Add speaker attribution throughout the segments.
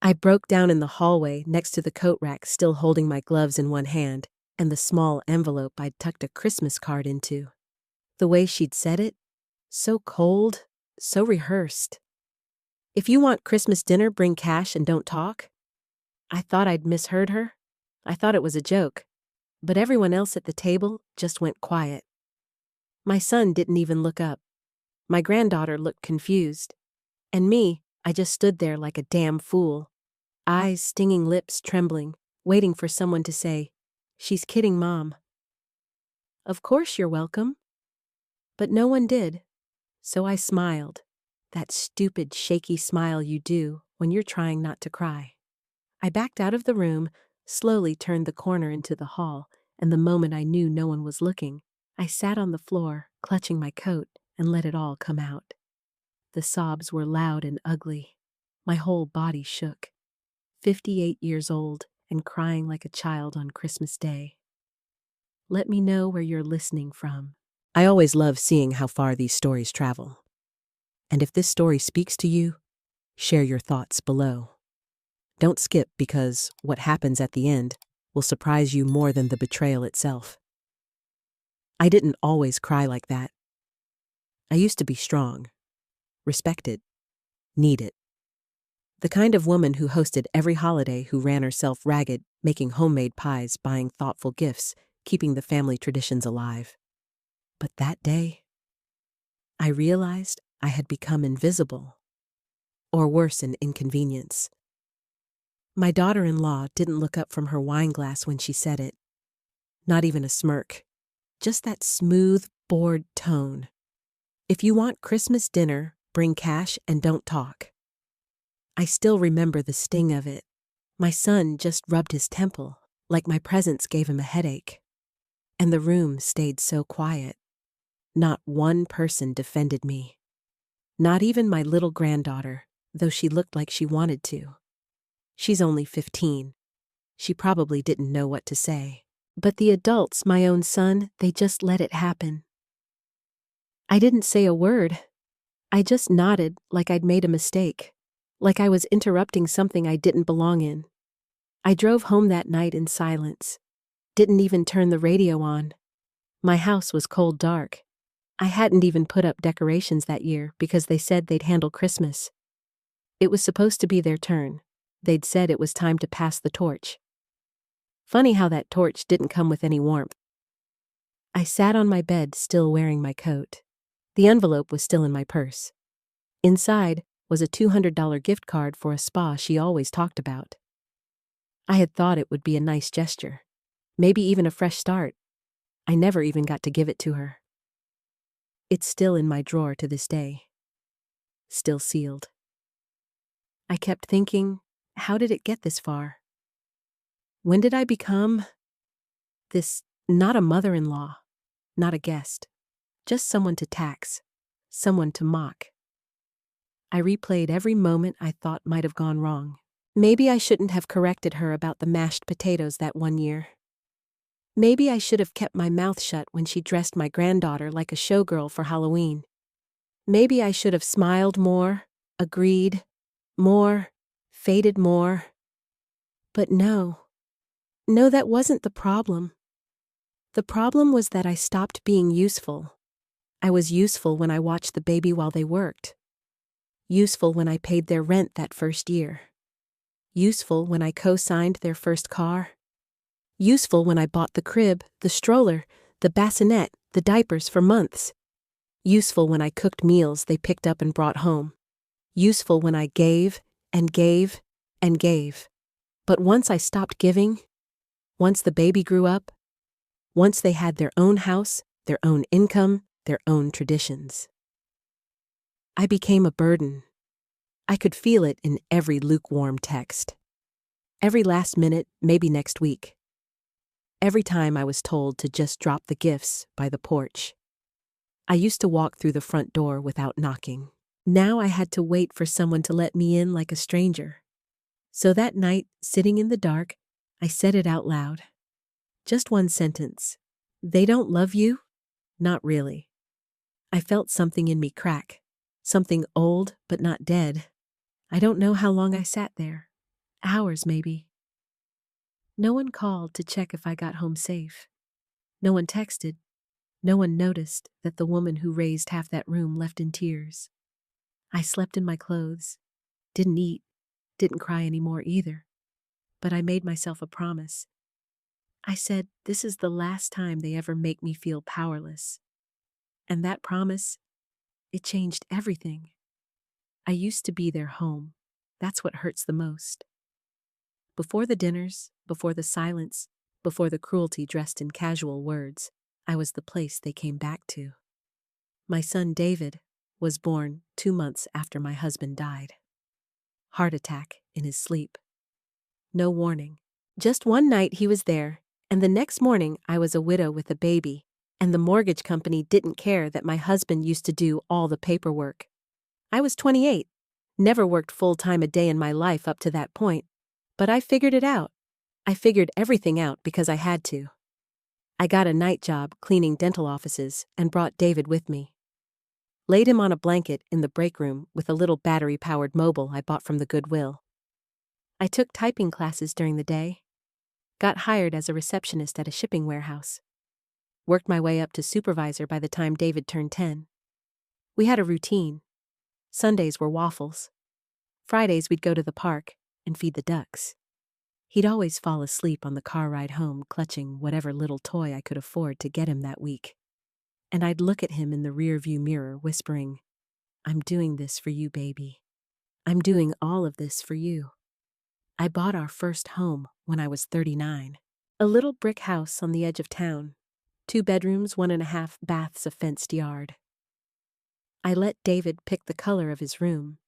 Speaker 1: I broke down in the hallway next to the coat rack, still holding my gloves in one hand and the small envelope I'd tucked a Christmas card into. The way she'd said it, so cold, so rehearsed. "If you want Christmas dinner, bring cash and don't talk." I thought I'd misheard her. I thought it was a joke. But everyone else at the table just went quiet. My son didn't even look up. My granddaughter looked confused. And me, I just stood there like a damn fool. Eyes stinging, lips trembling, waiting for someone to say, "She's kidding, Mom." "Of course you're welcome." But no one did. So I smiled. That stupid, shaky smile you do when you're trying not to cry. I backed out of the room, slowly turned the corner into the hall, and the moment I knew no one was looking, I sat on the floor, clutching my coat, and let it all come out. The sobs were loud and ugly. My whole body shook. 58 years old and crying like a child on Christmas Day. Let me know where you're listening from. I always love seeing how far these stories travel. And if this story speaks to you, share your thoughts below. Don't skip, because what happens at the end will surprise you more than the betrayal itself. I didn't always cry like that. I used to be strong, respected, needed. The kind of woman who hosted every holiday, who ran herself ragged, making homemade pies, buying thoughtful gifts, keeping the family traditions alive. But that day, I realized I had become invisible, or worse, an inconvenience. My daughter-in-law didn't look up from her wine glass when she said it. Not even a smirk. Just that smooth, bored tone. "If you want Christmas dinner, bring cash and don't talk." I still remember the sting of it. My son just rubbed his temple, like my presence gave him a headache. And the room stayed so quiet. Not one person defended me. Not even my little granddaughter, though she looked like she wanted to. She's only 15. She probably didn't know what to say. But the adults, my own son, they just let it happen. I didn't say a word. I just nodded like I'd made a mistake, like I was interrupting something I didn't belong in. I drove home that night in silence. Didn't even turn the radio on. My house was cold dark. I hadn't even put up decorations that year because they said they'd handle Christmas. It was supposed to be their turn. They'd said it was time to pass the torch. Funny how that torch didn't come with any warmth. I sat on my bed, still wearing my coat. The envelope was still in my purse. Inside was a $200 gift card for a spa she always talked about. I had thought it would be a nice gesture, maybe even a fresh start. I never even got to give it to her. It's still in my drawer to this day. Still sealed. I kept thinking, how did it get this far? When did I become this, not a mother-in-law, not a guest, just someone to tax, someone to mock? I replayed every moment I thought might have gone wrong. Maybe I shouldn't have corrected her about the mashed potatoes that one year. Maybe I should have kept my mouth shut when she dressed my granddaughter like a showgirl for Halloween. Maybe I should have smiled more, agreed more, faded more. But no, that wasn't the problem. The problem was that I stopped being useful. I was useful when I watched the baby while they worked. Useful when I paid their rent that first year. Useful when I co-signed their first car. Useful when I bought the crib, the stroller, the bassinet, the diapers for months. Useful when I cooked meals they picked up and brought home. Useful when I gave and gave and gave. But once I stopped giving, once the baby grew up, once they had their own house, their own income, their own traditions, I became a burden. I could feel it in every lukewarm text. Every last minute, maybe next week. Every time I was told to just drop the gifts by the porch. I used to walk through the front door without knocking. Now I had to wait for someone to let me in like a stranger. So that night, sitting in the dark, I said it out loud. Just one sentence. They don't love you? Not really. I felt something in me crack. Something old but not dead. I don't know how long I sat there. Hours, maybe. No one called to check if I got home safe. No one texted. No one noticed that the woman who raised half that room left in tears. I slept in my clothes, didn't eat, didn't cry anymore either. But I made myself a promise. I said, this is the last time they ever make me feel powerless. And that promise, it changed everything. I used to be their home. That's what hurts the most. Before the dinners, before the silence, before the cruelty dressed in casual words, I was the place they came back to. My son David was born 2 months after my husband died. Heart attack in his sleep. No warning. Just one night he was there, and the next morning I was a widow with a baby, and the mortgage company didn't care that my husband used to do all the paperwork. I was 28, never worked full-time a day in my life up to that point, but I figured it out. I figured everything out because I had to. I got a night job cleaning dental offices and brought David with me. Laid him on a blanket in the break room with a little battery-powered mobile I bought from the Goodwill. I took typing classes during the day. Got hired as a receptionist at a shipping warehouse. Worked my way up to supervisor by the time David turned 10. We had a routine. Sundays were waffles. Fridays we'd go to the park and feed the ducks. He'd always fall asleep on the car ride home, clutching whatever little toy I could afford to get him that week. And I'd look at him in the rearview mirror, whispering, I'm doing this for you, baby. I'm doing all of this for you. I bought our first home when I was 39. A little brick house on the edge of town. 2 bedrooms, 1.5 baths, a fenced yard. I let David pick the color of his room.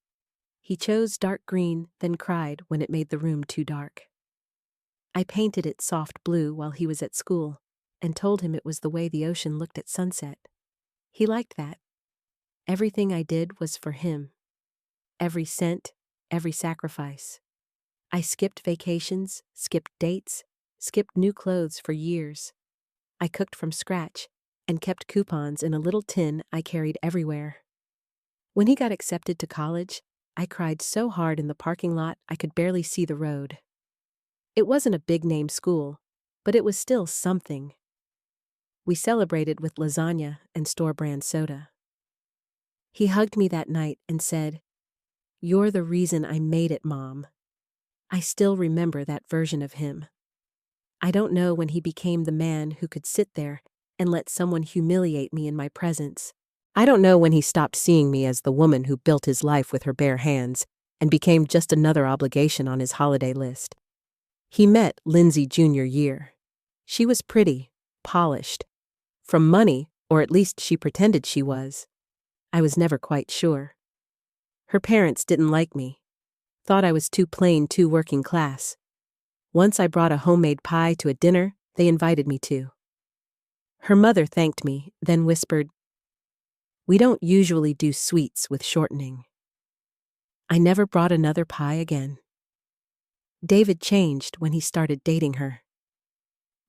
Speaker 1: He chose dark green, then cried when it made the room too dark. I painted it soft blue while he was at school and told him it was the way the ocean looked at sunset. He liked that. Everything I did was for him. Every cent, every sacrifice. I skipped vacations, skipped dates, skipped new clothes for years. I cooked from scratch and kept coupons in a little tin I carried everywhere. When he got accepted to college, I cried so hard in the parking lot I could barely see the road. It wasn't a big-name school, but it was still something. We celebrated with lasagna and store-brand soda. He hugged me that night and said, You're the reason I made it, Mom. I still remember that version of him. I don't know when he became the man who could sit there and let someone humiliate me in my presence. I don't know when he stopped seeing me as the woman who built his life with her bare hands and became just another obligation on his holiday list. He met Lindsay junior year. She was pretty, polished. From money, or at least she pretended she was. I was never quite sure. Her parents didn't like me. Thought I was too plain, too working class. Once I brought a homemade pie to a dinner they invited me to. Her mother thanked me, then whispered, We don't usually do sweets with shortening. I never brought another pie again. David changed when he started dating her.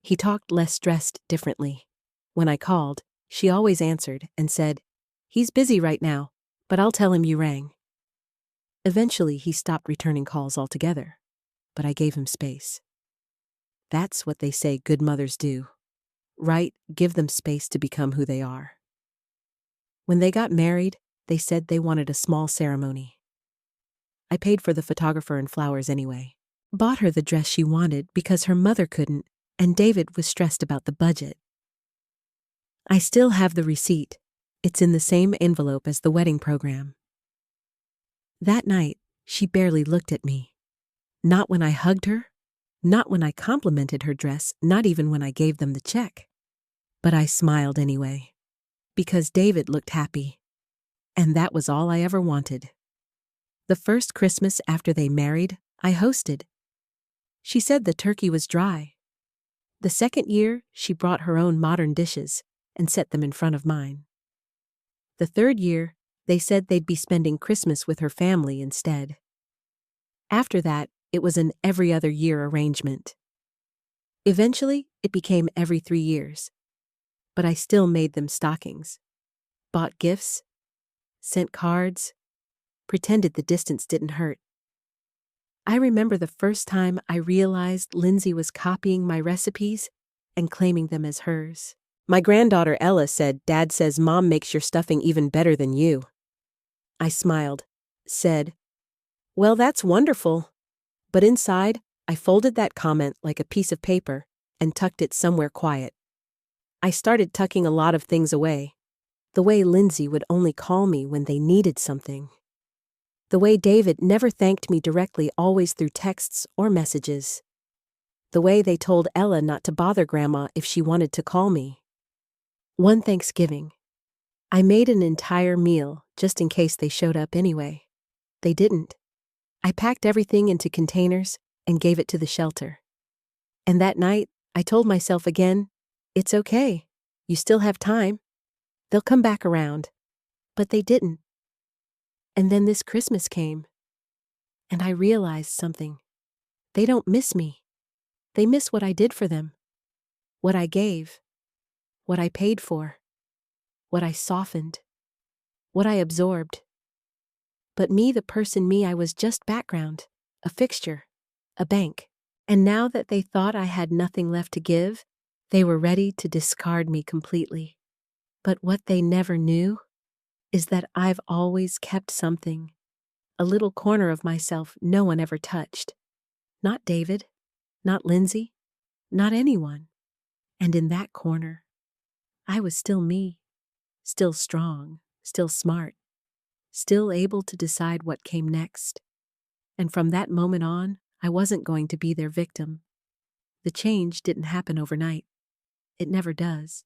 Speaker 1: He talked less dressed differently. When I called, she always answered and said, He's busy right now, but I'll tell him you rang. Eventually, he stopped returning calls altogether, but I gave him space. That's what they say good mothers do. Right? Give them space to become who they are. When they got married, they said they wanted a small ceremony. I paid for the photographer and flowers anyway. Bought her the dress she wanted because her mother couldn't, and David was stressed about the budget. I still have the receipt. It's in the same envelope as the wedding program. That night, she barely looked at me. Not when I hugged her, not when I complimented her dress, not even when I gave them the check. But I smiled anyway, because David looked happy. And that was all I ever wanted. The first Christmas after they married, I hosted. She said the turkey was dry. The second year, she brought her own modern dishes and set them in front of mine. The third year, they said they'd be spending Christmas with her family instead. After that, it was an every other year arrangement. Eventually, it became every 3 years. But I still made them stockings, bought gifts, sent cards, pretended the distance didn't hurt. I remember the first time I realized Lindsay was copying my recipes and claiming them as hers. My granddaughter Ella said, "Dad says Mom makes your stuffing even better than you." I smiled, said, "Well, that's wonderful." But inside, I folded that comment like a piece of paper and tucked it somewhere quiet. I started tucking a lot of things away. The way Lindsay would only call me when they needed something. The way David never thanked me directly, always through texts or messages. The way they told Ella not to bother Grandma if she wanted to call me. One Thanksgiving, I made an entire meal just in case they showed up anyway. They didn't. I packed everything into containers and gave it to the shelter. And that night, I told myself again, it's okay. You still have time. They'll come back around. But they didn't. And then this Christmas came. And I realized something. They don't miss me. They miss what I did for them. What I gave. What I paid for. What I softened. What I absorbed. But me, the person me, I was just background. A fixture. A bank. And now that they thought I had nothing left to give, they were ready to discard me completely. But what they never knew is that I've always kept something. A little corner of myself no one ever touched. Not David, not Lindsay, not anyone. And in that corner, I was still me, still strong, still smart, still able to decide what came next. And from that moment on, I wasn't going to be their victim. The change didn't happen overnight. It never does.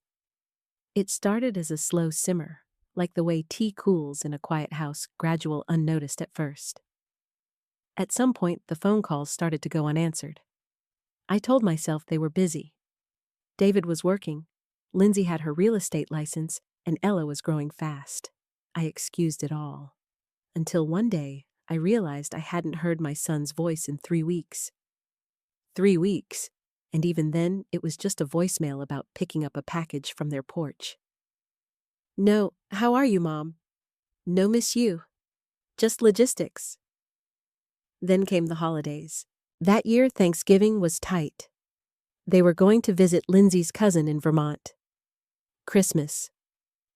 Speaker 1: It started as a slow simmer, like the way tea cools in a quiet house, gradual, unnoticed at first. At some point, the phone calls started to go unanswered. I told myself they were busy. David was working, Lindsay had her real estate license, and Ella was growing fast. I excused it all. Until one day, I realized I hadn't heard my son's voice in 3 weeks. 3 weeks, and even then, it was just a voicemail about picking up a package from their porch. "No, how are you, Mom? No, miss you. Just logistics." Then came the holidays. That year, Thanksgiving was tight. They were going to visit Lindsay's cousin in Vermont. Christmas.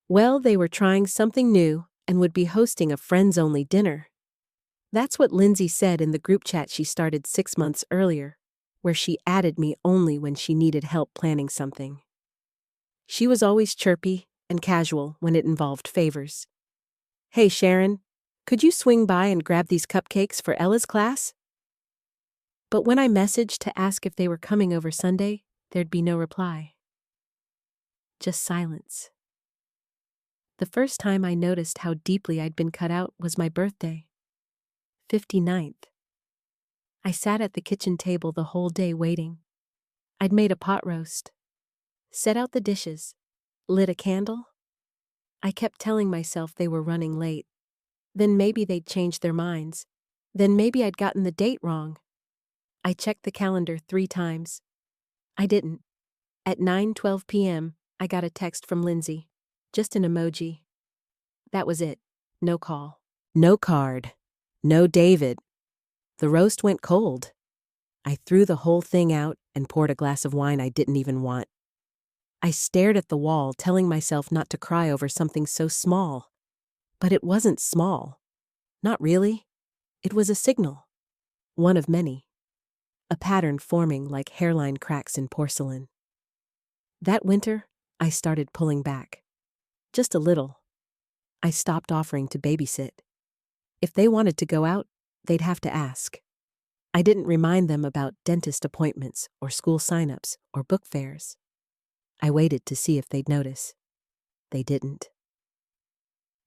Speaker 1: Well, they were trying something new and would be hosting a friends-only dinner. That's what Lindsay said in the group chat she started 6 months earlier, where she added me only when she needed help planning something. She was always chirpy and casual when it involved favors. "Hey, Sharon, could you swing by and grab these cupcakes for Ella's class?" But when I messaged to ask if they were coming over Sunday, there'd be no reply. Just silence. The first time I noticed how deeply I'd been cut out was my birthday. 59th. I sat at the kitchen table the whole day waiting. I'd made a pot roast, set out the dishes, lit a candle. I kept telling myself they were running late. Then maybe they'd changed their minds. Then maybe I'd gotten the date wrong. I checked the calendar 3 times. I didn't. At 9:12 p.m., I got a text from Lindsay. Just an emoji. That was it. No call. No card. No David. The roast went cold. I threw the whole thing out and poured a glass of wine I didn't even want. I stared at the wall, telling myself not to cry over something so small. But it wasn't small. Not really. It was a signal. One of many. A pattern forming like hairline cracks in porcelain. That winter, I started pulling back. Just a little. I stopped offering to babysit. If they wanted to go out, they'd have to ask. I didn't remind them about dentist appointments or school sign-ups or book fairs. I waited to see if they'd notice. They didn't.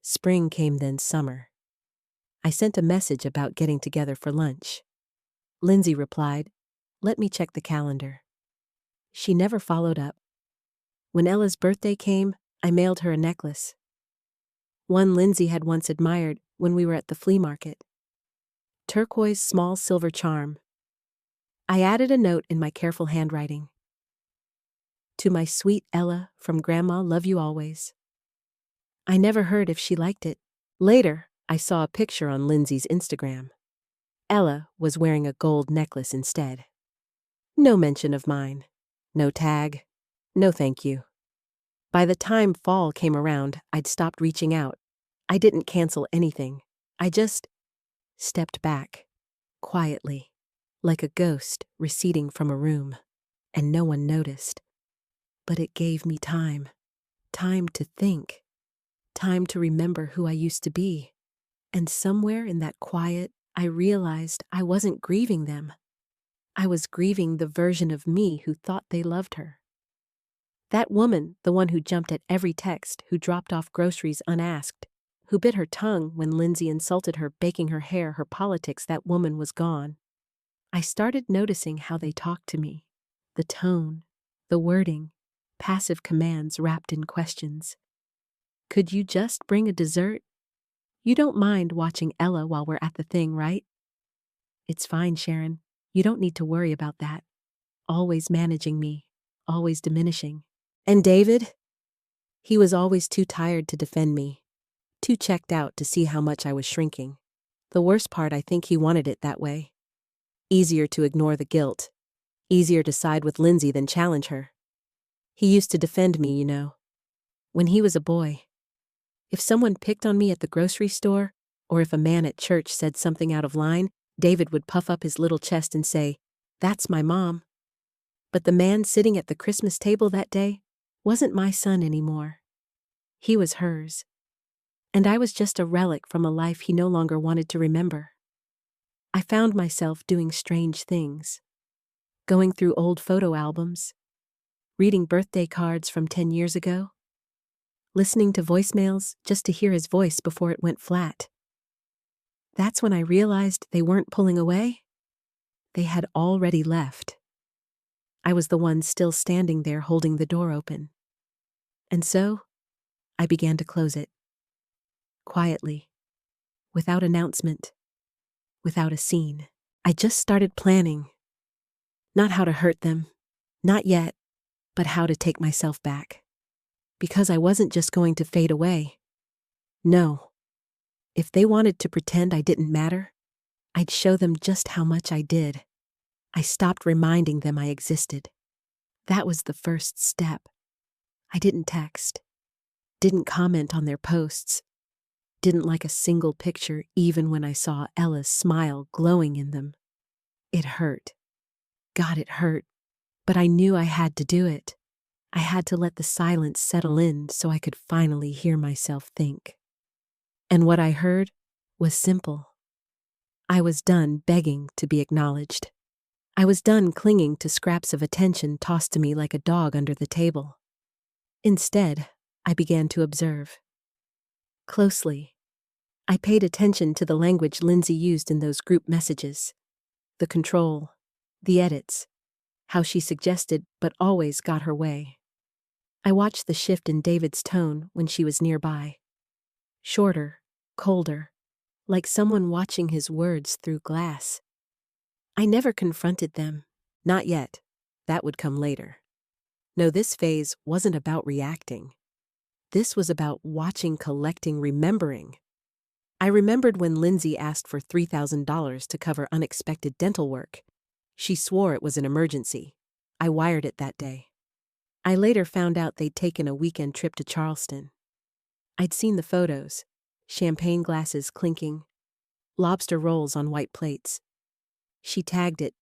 Speaker 1: Spring came, then summer. I sent a message about getting together for lunch. Lindsay replied, "Let me check the calendar." She never followed up. When Ella's birthday came, I mailed her a necklace. One Lindsay had once admired when we were at the flea market. Turquoise small silver charm. I added a note in my careful handwriting. "To my sweet Ella from Grandma, love you always." I never heard if she liked it. Later, I saw a picture on Lindsay's Instagram. Ella was wearing a gold necklace instead. No mention of mine. No tag. No thank you. By the time fall came around, I'd stopped reaching out. I didn't cancel anything. I just stepped back, quietly, like a ghost receding from a room. And no one noticed. But it gave me time. Time to think. Time to remember who I used to be. And somewhere in that quiet, I realized I wasn't grieving them. I was grieving the version of me who thought they loved her. That woman, the one who jumped at every text, who dropped off groceries unasked, who bit her tongue when Lindsay insulted her, baking her hair, her politics, that woman was gone. I started noticing how they talked to me. The tone, the wording, passive commands wrapped in questions. Could you just bring a dessert? You don't mind watching Ella while we're at the thing, right? It's fine, Sharon. You don't need to worry about that. Always managing me, always diminishing. And David? He was always too tired to defend me, too checked out to see how much I was shrinking. The worst part, I think he wanted it that way. Easier to ignore the guilt. Easier to side with Lindsay than challenge her. He used to defend me, you know. When he was a boy. If someone picked on me at the grocery store, or if a man at church said something out of line, David would puff up his little chest and say, "That's my mom." But the man sitting at the Christmas table that day wasn't my son anymore. He was hers. And I was just a relic from a life he no longer wanted to remember. I found myself doing strange things. Going through old photo albums. Reading birthday cards from 10 years ago. Listening to voicemails just to hear his voice before it went flat. That's when I realized they weren't pulling away. They had already left. I was the one still standing there holding the door open. And so, I began to close it. Quietly. Without announcement. Without a scene. I just started planning. Not how to hurt them. Not yet. But how to take myself back. Because I wasn't just going to fade away. No. If they wanted to pretend I didn't matter, I'd show them just how much I did. I stopped reminding them I existed. That was the first step. I didn't text. Didn't comment on their posts. Didn't like a single picture even when I saw Ella's smile glowing in them. It hurt. God, it hurt. But I knew I had to do it. I had to let the silence settle in so I could finally hear myself think. And what I heard was simple. I was done begging to be acknowledged. I was done clinging to scraps of attention tossed to me like a dog under the table. Instead, I began to observe. Closely. I paid attention to the language Lindsay used in those group messages. The control, the edits, how she suggested but always got her way. I watched the shift in David's tone when she was nearby. Shorter, colder, like someone watching his words through glass. I never confronted them. Not yet. That would come later. No, this phase wasn't about reacting. This was about watching, collecting, remembering. I remembered when Lindsay asked for $3,000 to cover unexpected dental work. She swore it was an emergency. I wired it that day. I later found out they'd taken a weekend trip to Charleston. I'd seen the photos, champagne glasses clinking, lobster rolls on white plates. She tagged it,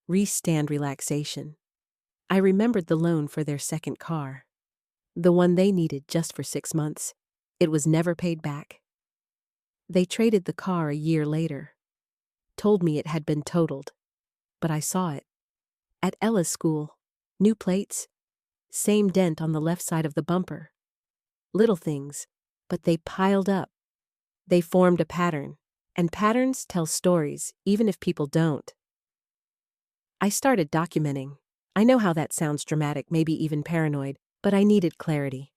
Speaker 1: "Re-stand relaxation." I remembered the loan for their second car, the one they needed just for 6 months. It was never paid back. They traded the car a year later, told me it had been totaled, but I saw it. At Ella's school, new plates, same dent on the left side of the bumper. Little things, but they piled up. They formed a pattern, and patterns tell stories, even if people don't. I started documenting. I know how that sounds dramatic, maybe even paranoid, but I needed clarity.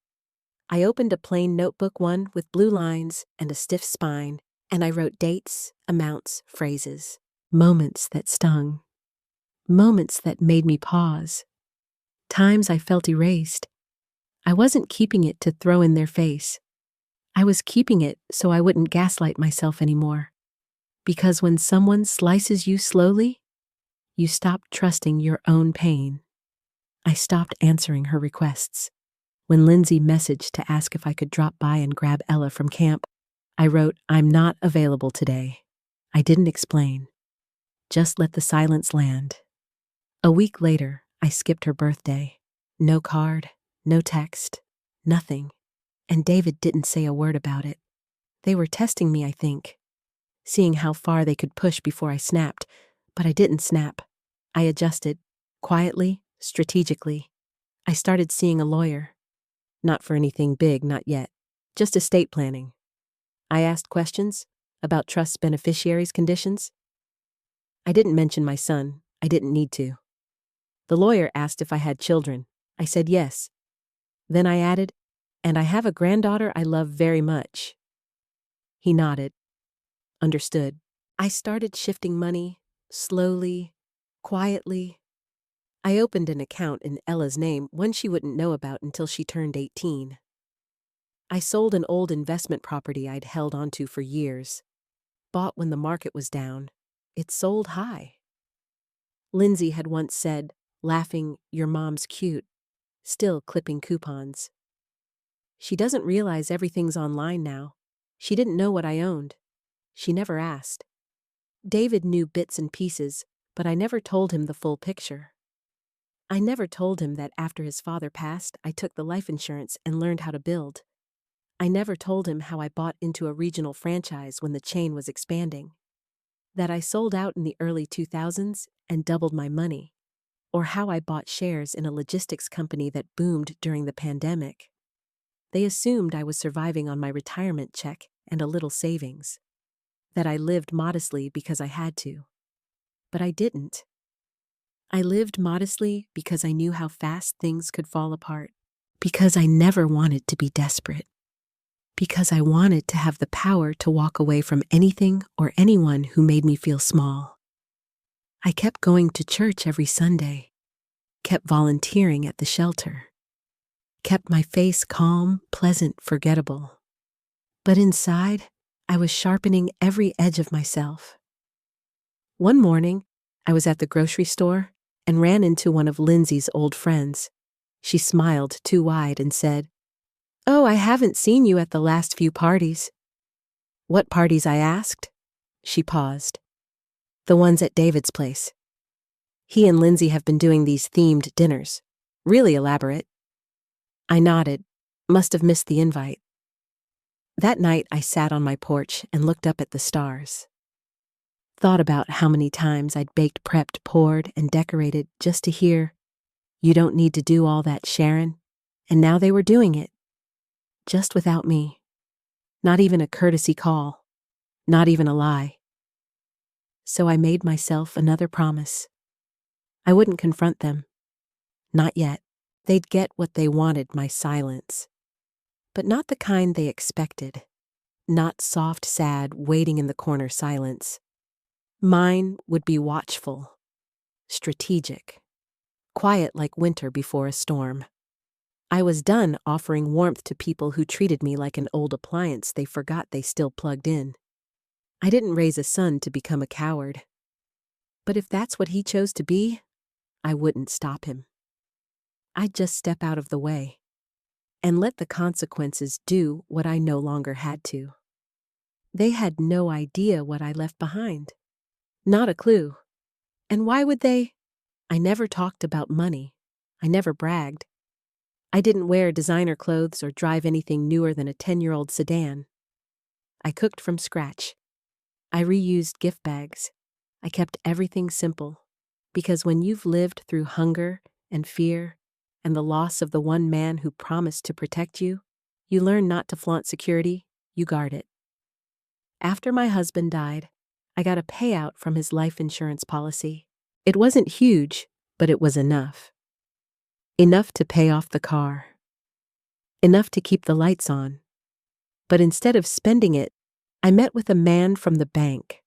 Speaker 1: I opened a plain notebook, one with blue lines and a stiff spine, and I wrote dates, amounts, phrases, moments that stung, moments that made me pause, times I felt erased. I wasn't keeping it to throw in their face. I was keeping it so I wouldn't gaslight myself anymore. Because when someone slices you slowly, you stop trusting your own pain. I stopped answering her requests. When Lindsay messaged to ask if I could drop by and grab Ella from camp, I wrote, "I'm not available today." I didn't explain. Just let the silence land. A week later, I skipped her birthday. No card, no text, nothing. And David didn't say a word about it. They were testing me, I think, seeing how far they could push before I snapped. But I didn't snap. I adjusted, quietly, strategically. I started seeing a lawyer. Not for anything big, not yet. Just estate planning. I asked questions about trust beneficiaries' conditions. I didn't mention my son. I didn't need to. The lawyer asked if I had children. I said yes. Then I added, "And I have a granddaughter I love very much." He nodded. Understood. I started shifting money, slowly, quietly. I opened an account in Ella's name, one she wouldn't know about until she turned 18. I sold an old investment property I'd held onto for years. Bought when the market was down. It sold high. Lindsay had once said, laughing, "Your mom's cute," still clipping coupons. She doesn't realize everything's online now. She didn't know what I owned. She never asked. David knew bits and pieces, but I never told him the full picture. I never told him that after his father passed, I took the life insurance and learned how to build. I never told him how I bought into a regional franchise when the chain was expanding. That I sold out in the early 2000s and doubled my money. Or how I bought shares in a logistics company that boomed during the pandemic. They assumed I was surviving on my retirement check and a little savings. That I lived modestly because I had to. But I didn't. I lived modestly because I knew how fast things could fall apart. Because I never wanted to be desperate. Because I wanted to have the power to walk away from anything or anyone who made me feel small. I kept going to church every Sunday. Kept volunteering at the shelter. Kept my face calm, pleasant, forgettable. But inside, I was sharpening every edge of myself. One morning, I was at the grocery store and ran into one of Lindsay's old friends. She smiled too wide and said, "Oh, I haven't seen you at the last few parties." "What parties?" I asked. She paused. "The ones at David's place. He and Lindsay have been doing these themed dinners. Really elaborate." I nodded. Must have missed the invite. That night, I sat on my porch and looked up at the stars. Thought about how many times I'd baked, prepped, poured, and decorated just to hear, "You don't need to do all that, Sharon." And now they were doing it. Just without me. Not even a courtesy call. Not even a lie. So I made myself another promise. I wouldn't confront them. Not yet. They'd get what they wanted, my silence. But not the kind they expected. Not soft, sad, waiting in the corner silence. Mine would be watchful, strategic, quiet like winter before a storm. I was done offering warmth to people who treated me like an old appliance they forgot they still plugged in. I didn't raise a son to become a coward. But if that's what he chose to be, I wouldn't stop him. I'd just step out of the way and let the consequences do what I no longer had to. They had no idea what I left behind. Not a clue. And why would they? I never talked about money. I never bragged. I didn't wear designer clothes or drive anything newer than a 10-year-old sedan. I cooked from scratch. I reused gift bags. I kept everything simple. Because when you've lived through hunger and fear and the loss of the one man who promised to protect you, you learn not to flaunt security, you guard it. After my husband died, I got a payout from his life insurance policy. It wasn't huge, but it was enough. Enough to pay off the car. Enough to keep the lights on. But instead of spending it, I met with a man from the bank.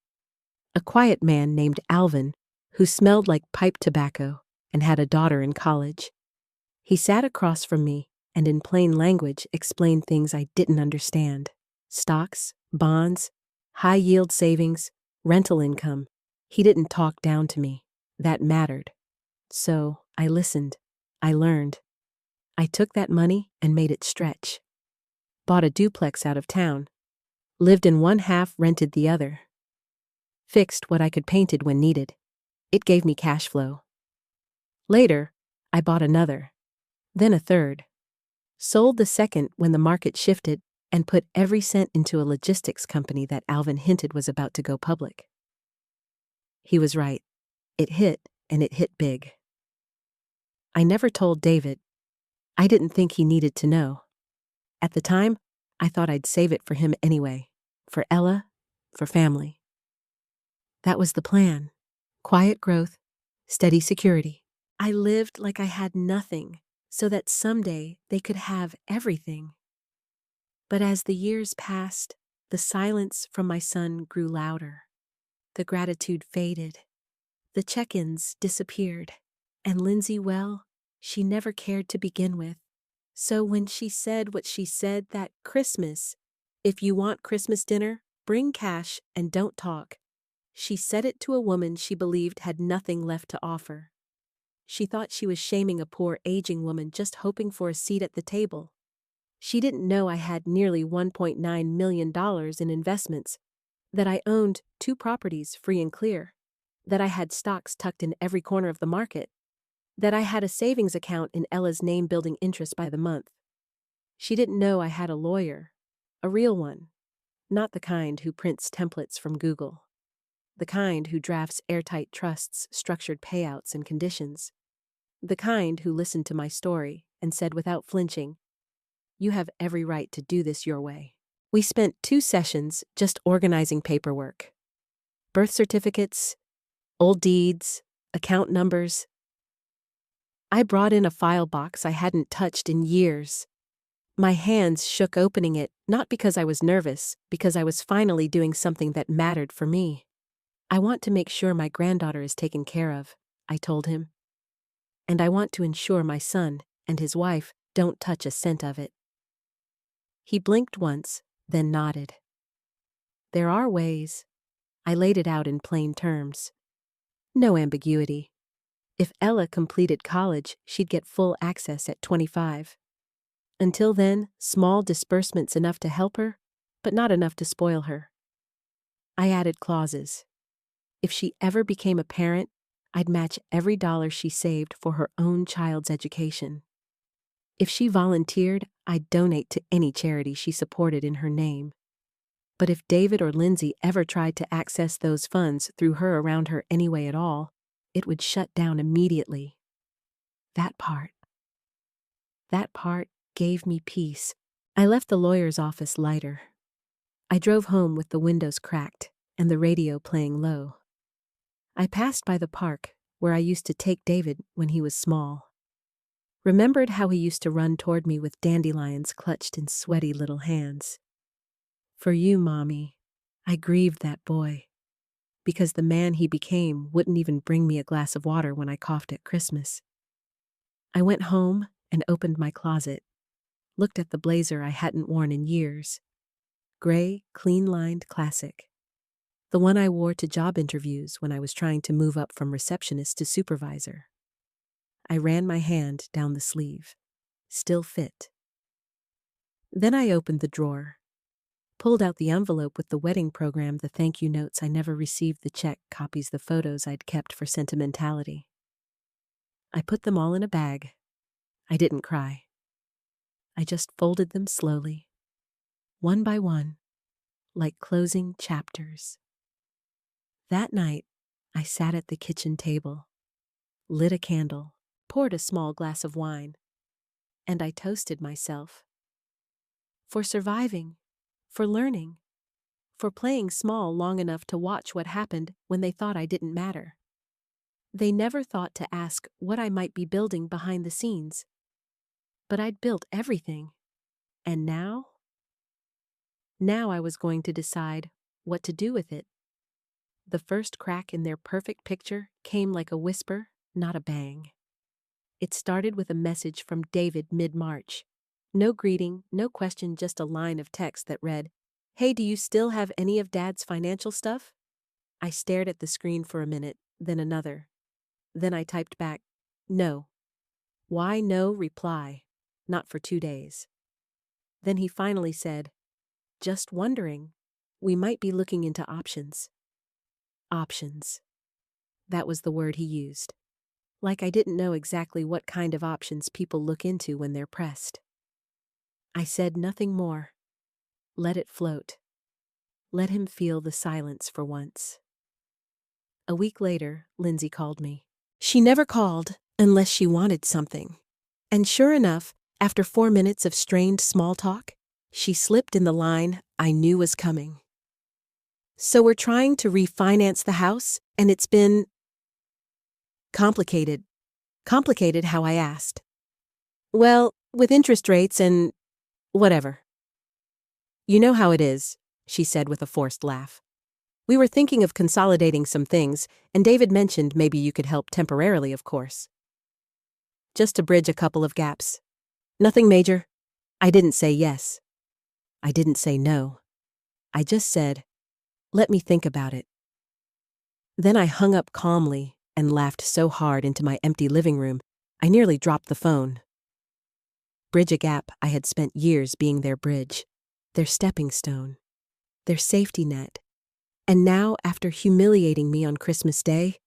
Speaker 1: A quiet man named Alvin, who smelled like pipe tobacco and had a daughter in college. He sat across from me and in plain language explained things I didn't understand. Stocks, bonds, high-yield savings, rental income. He didn't talk down to me. That mattered. So I listened. I learned. I took that money and made it stretch. Bought a duplex out of town. Lived in one half, rented the other. Fixed what I could painted when needed. It gave me cash flow. Later, I bought another. Then a third. Sold the second when the market shifted and put every cent into a logistics company that Alvin hinted was about to go public. He was right. It hit, and it hit big. I never told David. I didn't think he needed to know. At the time, I thought I'd save it for him anyway. For Ella, for family. That was the plan. Quiet growth, steady security. I lived like I had nothing, so that someday they could have everything. But as the years passed, the silence from my son grew louder. The gratitude faded. The check-ins disappeared. And Lindsay, well, she never cared to begin with. So when she said what she said that Christmas, if you want Christmas dinner, bring cash and don't talk, she said it to a woman she believed had nothing left to offer. She thought she was shaming a poor aging woman just hoping for a seat at the table. She didn't know I had nearly $1.9 million in investments, that I owned 2 properties free and clear, that I had stocks tucked in every corner of the market, that I had a savings account in Ella's name building interest by the month. She didn't know I had a lawyer, a real one, not the kind who prints templates from Google, the kind who drafts airtight trusts, structured payouts and conditions, the kind who listened to my story and said without flinching, "You have every right to do this your way." We spent 2 sessions just organizing paperwork. Birth certificates, old deeds, account numbers. I brought in a file box I hadn't touched in years. My hands shook opening it, not because I was nervous, because I was finally doing something that mattered for me. I want to make sure my granddaughter is taken care of, I told him. And I want to ensure my son and his wife don't touch a cent of it. He blinked once, then nodded. There are ways. I laid it out in plain terms. No ambiguity. If Ella completed college, she'd get full access at 25. Until then, small disbursements enough to help her, but not enough to spoil her. I added clauses. If she ever became a parent, I'd match every dollar she saved for her own child's education. If she volunteered, I'd donate to any charity she supported in her name. But if David or Lindsay ever tried to access those funds through her around her anyway at all, it would shut down immediately. That part gave me peace. I left the lawyer's office lighter. I drove home with the windows cracked and the radio playing low. I passed by the park where I used to take David when he was small. Remembered how he used to run toward me with dandelions clutched in sweaty little hands. For you, Mommy, I grieved that boy, because the man he became wouldn't even bring me a glass of water when I coughed at Christmas. I went home and opened my closet, looked at the blazer I hadn't worn in years. Gray, clean-lined classic. The one I wore to job interviews when I was trying to move up from receptionist to supervisor. I ran my hand down the sleeve. Still fit. Then I opened the drawer, pulled out the envelope with the wedding program, the thank you notes I never received, the check copies, the photos I'd kept for sentimentality. I put them all in a bag. I didn't cry. I just folded them slowly, one by one, like closing chapters. That night, I sat at the kitchen table, lit a candle, poured a small glass of wine, and I toasted myself. For surviving, for learning, for playing small long enough to watch what happened when they thought I didn't matter. They never thought to ask what I might be building behind the scenes. But I'd built everything. And now? Now I was going to decide what to do with it. The first crack in their perfect picture came like a whisper, not a bang. It started with a message from David mid-March. No greeting, no question, just a line of text that read, "Hey, do you still have any of Dad's financial stuff?" I stared at the screen for a minute, then another. Then I typed back, "No." Why no reply? Not for 2 days. Then he finally said, "Just wondering. We might be looking into options." Options. That was the word he used. Like I didn't know exactly what kind of options people look into when they're pressed. I said nothing more. Let it float. Let him feel the silence for once. A week later, Lindsay called me. She never called unless she wanted something. And sure enough, after 4 minutes of strained small talk, she slipped in the line I knew was coming. "So we're trying to refinance the house, and it's been complicated." Complicated how I asked. "Well, with interest rates and whatever." "You know how it is," she said with a forced laugh. "We were thinking of consolidating some things, and David mentioned maybe you could help temporarily, of course. Just to bridge a couple of gaps. Nothing major." I didn't say yes. I didn't say no. I just said, "Let me think about it." Then I hung up calmly and laughed so hard into my empty living room, I nearly dropped the phone. Bridge a gap I had spent years being their bridge, their stepping stone, their safety net. And now, after humiliating me on Christmas Day,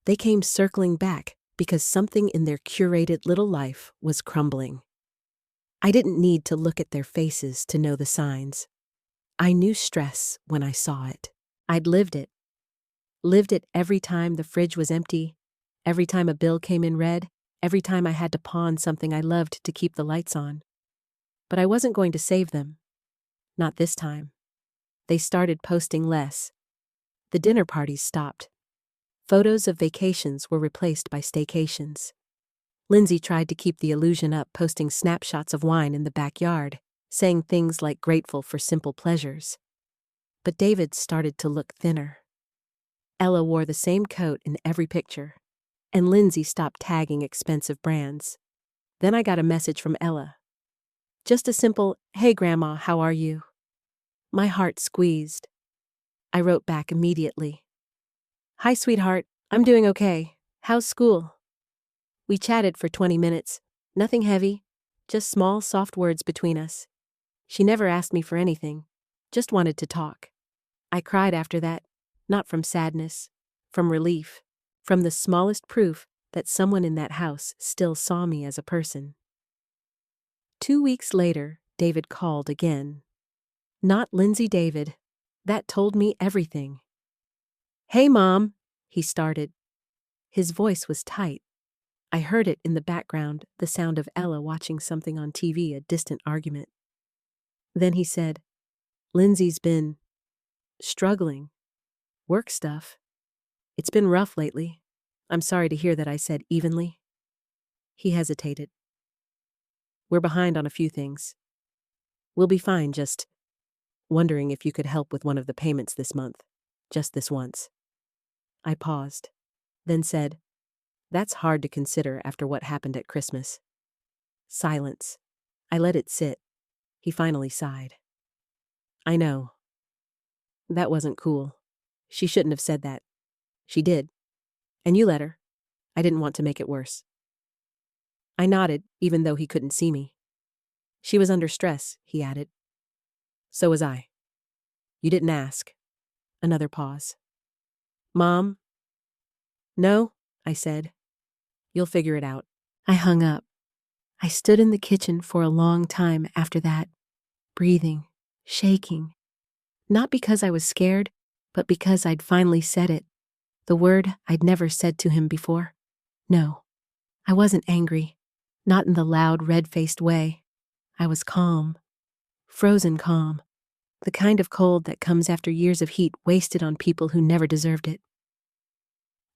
Speaker 1: they came circling back because something in their curated little life was crumbling. I didn't need to look at their faces to know the signs. I knew stress when I saw it. I'd lived it. Lived it every time the fridge was empty, every time a bill came in red, every time I had to pawn something I loved to keep the lights on. But I wasn't going to save them. Not this time. They started posting less. The dinner parties stopped. Photos of vacations were replaced by staycations. Lindsay tried to keep the illusion up, posting snapshots of wine in the backyard, saying things like grateful for simple pleasures. But David started to look thinner. Ella wore the same coat in every picture, and Lindsay stopped tagging expensive brands. Then I got a message from Ella. Just a simple, "Hey Grandma, how are you?" My heart squeezed. I wrote back immediately. "Hi sweetheart, I'm doing okay. How's school?" We chatted for 20 minutes. Nothing heavy, just small, soft words between us. She never asked me for anything, just wanted to talk. I cried after that, not from sadness, from relief, from the smallest proof that someone in that house still saw me as a person. 2 weeks later, David called again. Not Lindsay David. That told me everything. "Hey Mom," he started. His voice was tight. I heard it in the background, the sound of Ella watching something on TV, a distant argument. Then he said, "Lindsay's been struggling. Work stuff. It's been rough lately. I'm sorry to hear that," I said evenly. He hesitated. "We're behind on a few things. We'll be fine, just wondering if you could help with one of the payments this month. Just this once." I paused, then said, "That's hard to consider after what happened at Christmas." Silence. I let it sit. He finally sighed. "I know. That wasn't cool. She shouldn't have said that. She did. And you let her. I didn't want to make it worse." I nodded, even though he couldn't see me. "She was under stress," he added. "So was I. You didn't ask." Another pause. "Mom?" "No," I said. "You'll figure it out." I hung up. I stood in the kitchen for a long time after that, breathing, shaking. Not because I was scared, but because I'd finally said it. The word I'd never said to him before. No, I wasn't angry. Not in the loud, red-faced way. I was calm. Frozen calm. The kind of cold that comes after years of heat wasted on people who never deserved it.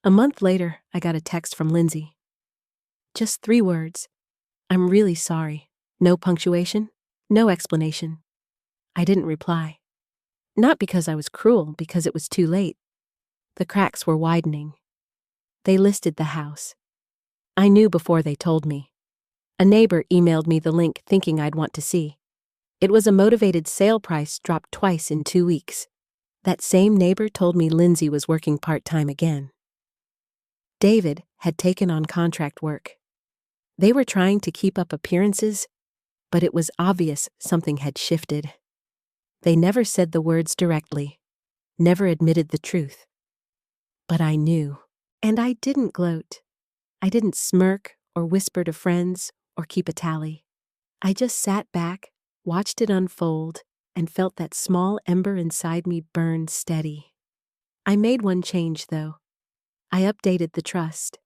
Speaker 1: A month later, I got a text from Lindsay. Just 3 words. "I'm really sorry." No punctuation, no explanation. I didn't reply. Not because I was cruel, because it was too late. The cracks were widening. They listed the house. I knew before they told me. A neighbor emailed me the link thinking I'd want to see. It was a motivated sale price dropped twice in 2 weeks. That same neighbor told me Lindsay was working part-time again. David had taken on contract work. They were trying to keep up appearances, but it was obvious something had shifted. They never said the words directly, never admitted the truth. But I knew, and I didn't gloat. I didn't smirk or whisper to friends or keep a tally. I just sat back, watched it unfold, and felt that small ember inside me burn steady. I made one change, though. I updated the trust,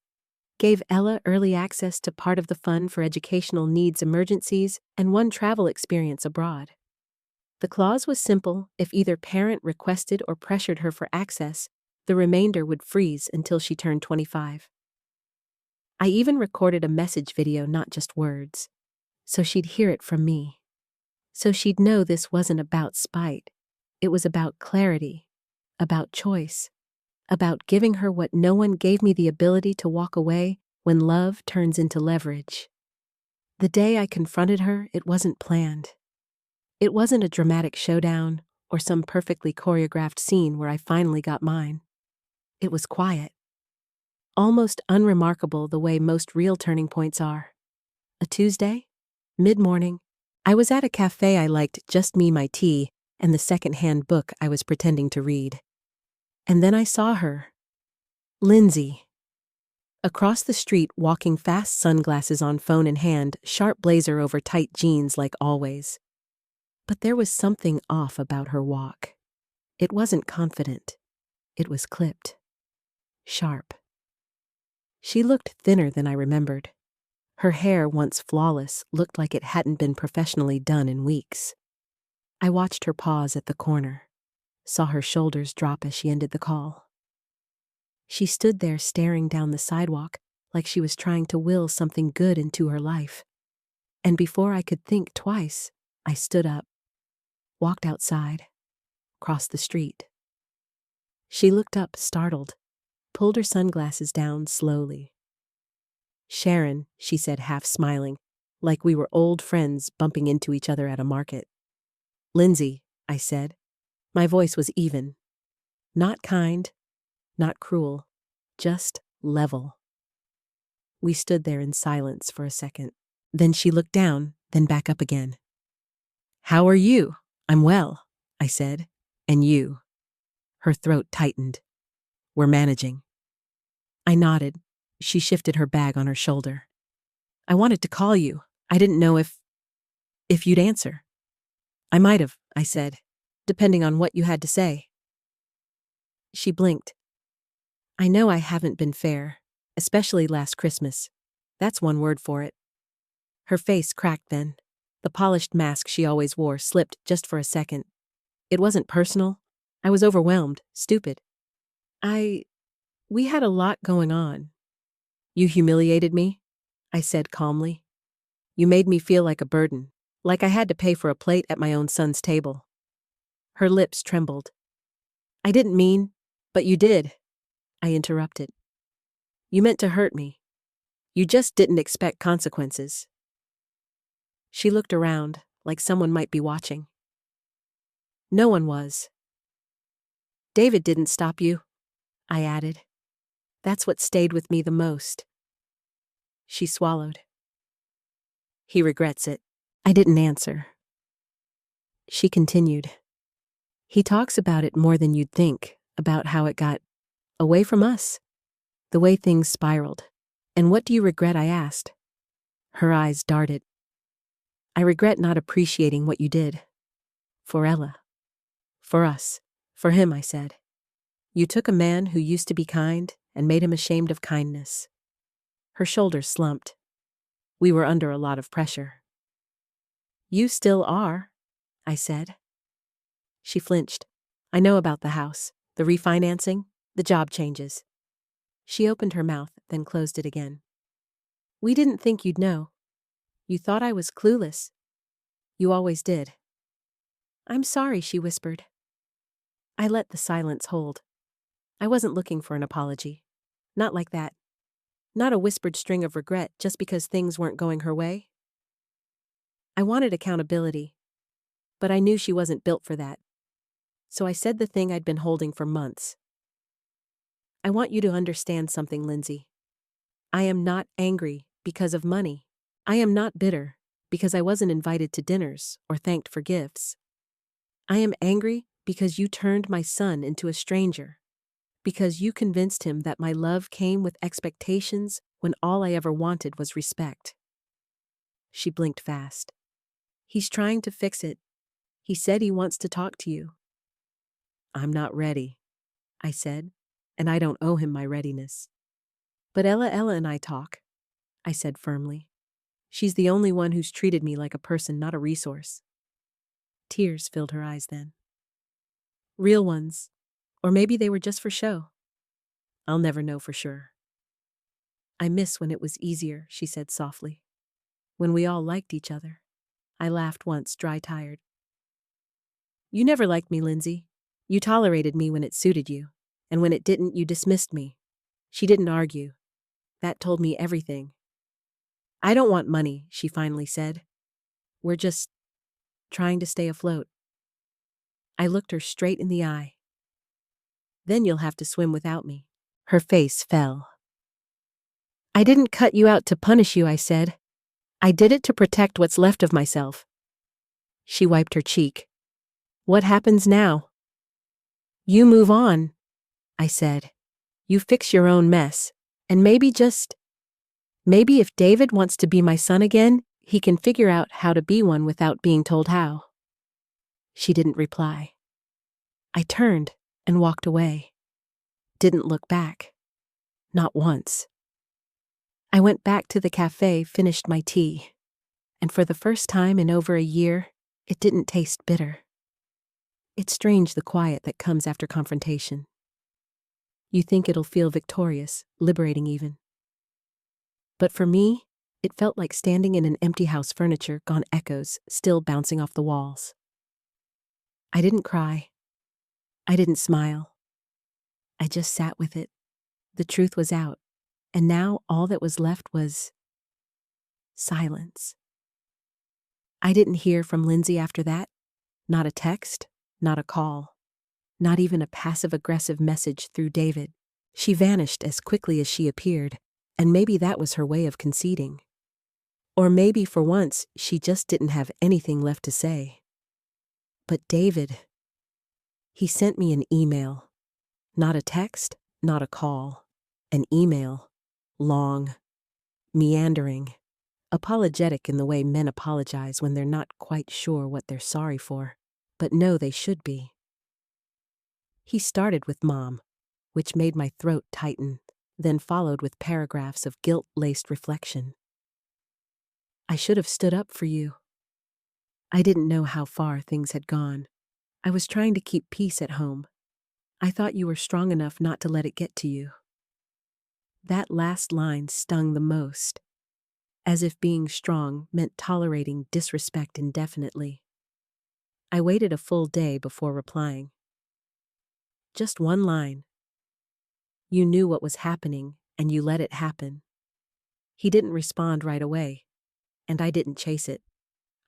Speaker 1: gave Ella early access to part of the fund for educational needs emergencies and one travel experience abroad. The clause was simple: if either parent requested or pressured her for access, the remainder would freeze until she turned 25. I even recorded a message video, not just words, so she'd hear it from me. So she'd know this wasn't about spite. It was about clarity, about choice, about giving her what no one gave me: the ability to walk away when love turns into leverage. The day I confronted her, it wasn't planned. It wasn't a dramatic showdown or some perfectly choreographed scene where I finally got mine. It was quiet, almost unremarkable, the way most real turning points are. A Tuesday, mid-morning, I was at a cafe I liked, just me, my tea, and the second-hand book I was pretending to read. And then I saw her, Lindsay, across the street, walking fast, sunglasses on, phone in hand, sharp blazer over tight jeans like always. But there was something off about her walk. It wasn't confident. It was clipped. Sharp. She looked thinner than I remembered. Her hair, once flawless, looked like it hadn't been professionally done in weeks. I watched her pause at the corner, saw her shoulders drop as she ended the call. She stood there staring down the sidewalk like she was trying to will something good into her life. And before I could think twice, I stood up, walked outside, crossed the street. She looked up, startled, pulled her sunglasses down slowly. "Sharon," she said, half smiling, like we were old friends bumping into each other at a market. "Lindsay," I said. My voice was even. Not kind, not cruel, just level. We stood there in silence for a second. Then she looked down, then back up again. "How are you?" "I'm well," I said. "And you?" Her throat tightened. "We're managing." I nodded. She shifted her bag on her shoulder. "I wanted to call you. I didn't know if you'd answer." "I might have," I said, "depending on what you had to say." She blinked. "I know I haven't been fair, especially last Christmas. That's one word for it." Her face cracked then. The polished mask she always wore slipped just for a second. "It wasn't personal. I was overwhelmed, stupid. We had a lot going on." "You humiliated me," I said calmly. "You made me feel like a burden, like I had to pay for a plate at my own son's table." Her lips trembled. "I didn't mean, but you did," I interrupted. "You meant to hurt me. You just didn't expect consequences." She looked around, like someone might be watching. No one was. "David didn't stop you," I added. "That's what stayed with me the most." She swallowed. "He regrets it." I didn't answer. She continued. "He talks about it more than you'd think, about how it got away from us, the way things spiraled." "And what do you regret?" I asked. Her eyes darted. "I regret not appreciating what you did. For Ella. For us. For him," I said. "You took a man who used to be kind and made him ashamed of kindness." Her shoulders slumped. We were under a lot of pressure. "You still are," I said. She flinched. "I know about the house, the refinancing, the job changes." She opened her mouth, then closed it again. "We didn't think you'd know. You thought I was clueless. You always did." "I'm sorry," she whispered. I let the silence hold. I wasn't looking for an apology. Not like that. Not a whispered string of regret just because things weren't going her way. I wanted accountability, but I knew she wasn't built for that. So I said the thing I'd been holding for months. I want you to understand something, Lindsay. I am not angry because of money. I am not bitter because I wasn't invited to dinners or thanked for gifts. I am angry because you turned my son into a stranger. Because you convinced him that my love came with expectations when all I ever wanted was respect. She blinked fast. He's trying to fix it. He said he wants to talk to you. I'm not ready, I said, and I don't owe him my readiness. But Ella and I talk, I said firmly. She's the only one who's treated me like a person, not a resource. Tears filled her eyes then. Real ones. Or maybe they were just for show. I'll never know for sure. I miss when it was easier, she said softly. When we all liked each other. I laughed once, dry-tired. You never liked me, Lindsay. You tolerated me when it suited you, and when it didn't, you dismissed me. She didn't argue. That told me everything. I don't want money, she finally said. We're just trying to stay afloat. I looked her straight in the eye. Then you'll have to swim without me. Her face fell. I didn't cut you out to punish you, I said. I did it to protect what's left of myself. She wiped her cheek. What happens now? You move on, I said. You fix your own mess, and maybe if David wants to be my son again, he can figure out how to be one without being told how. She didn't reply. I turned and walked away. Didn't look back. Not once. I went back to the cafe, finished my tea, and for the first time in over a year, it didn't taste bitter. It's strange the quiet that comes after confrontation. You think it'll feel victorious, liberating even. But for me, it felt like standing in an empty house, furniture gone, echoes still bouncing off the walls. I didn't cry. I didn't smile. I just sat with it. The truth was out, and now all that was left was silence. I didn't hear from Lindsay after that. Not a text, not a call, not even a passive-aggressive message through David. She vanished as quickly as she appeared, and maybe that was her way of conceding. Or maybe for once she just didn't have anything left to say. But David, he sent me an email. Not a text, not a call. An email. Long. Meandering. Apologetic in the way men apologize when they're not quite sure what they're sorry for, but know they should be. He started with Mom, which made my throat tighten, then followed with paragraphs of guilt-laced reflection. I should have stood up for you. I didn't know how far things had gone. I was trying to keep peace at home. I thought you were strong enough not to let it get to you. That last line stung the most, as if being strong meant tolerating disrespect indefinitely. I waited a full day before replying. Just one line. You knew what was happening, and you let it happen. He didn't respond right away, and I didn't chase it.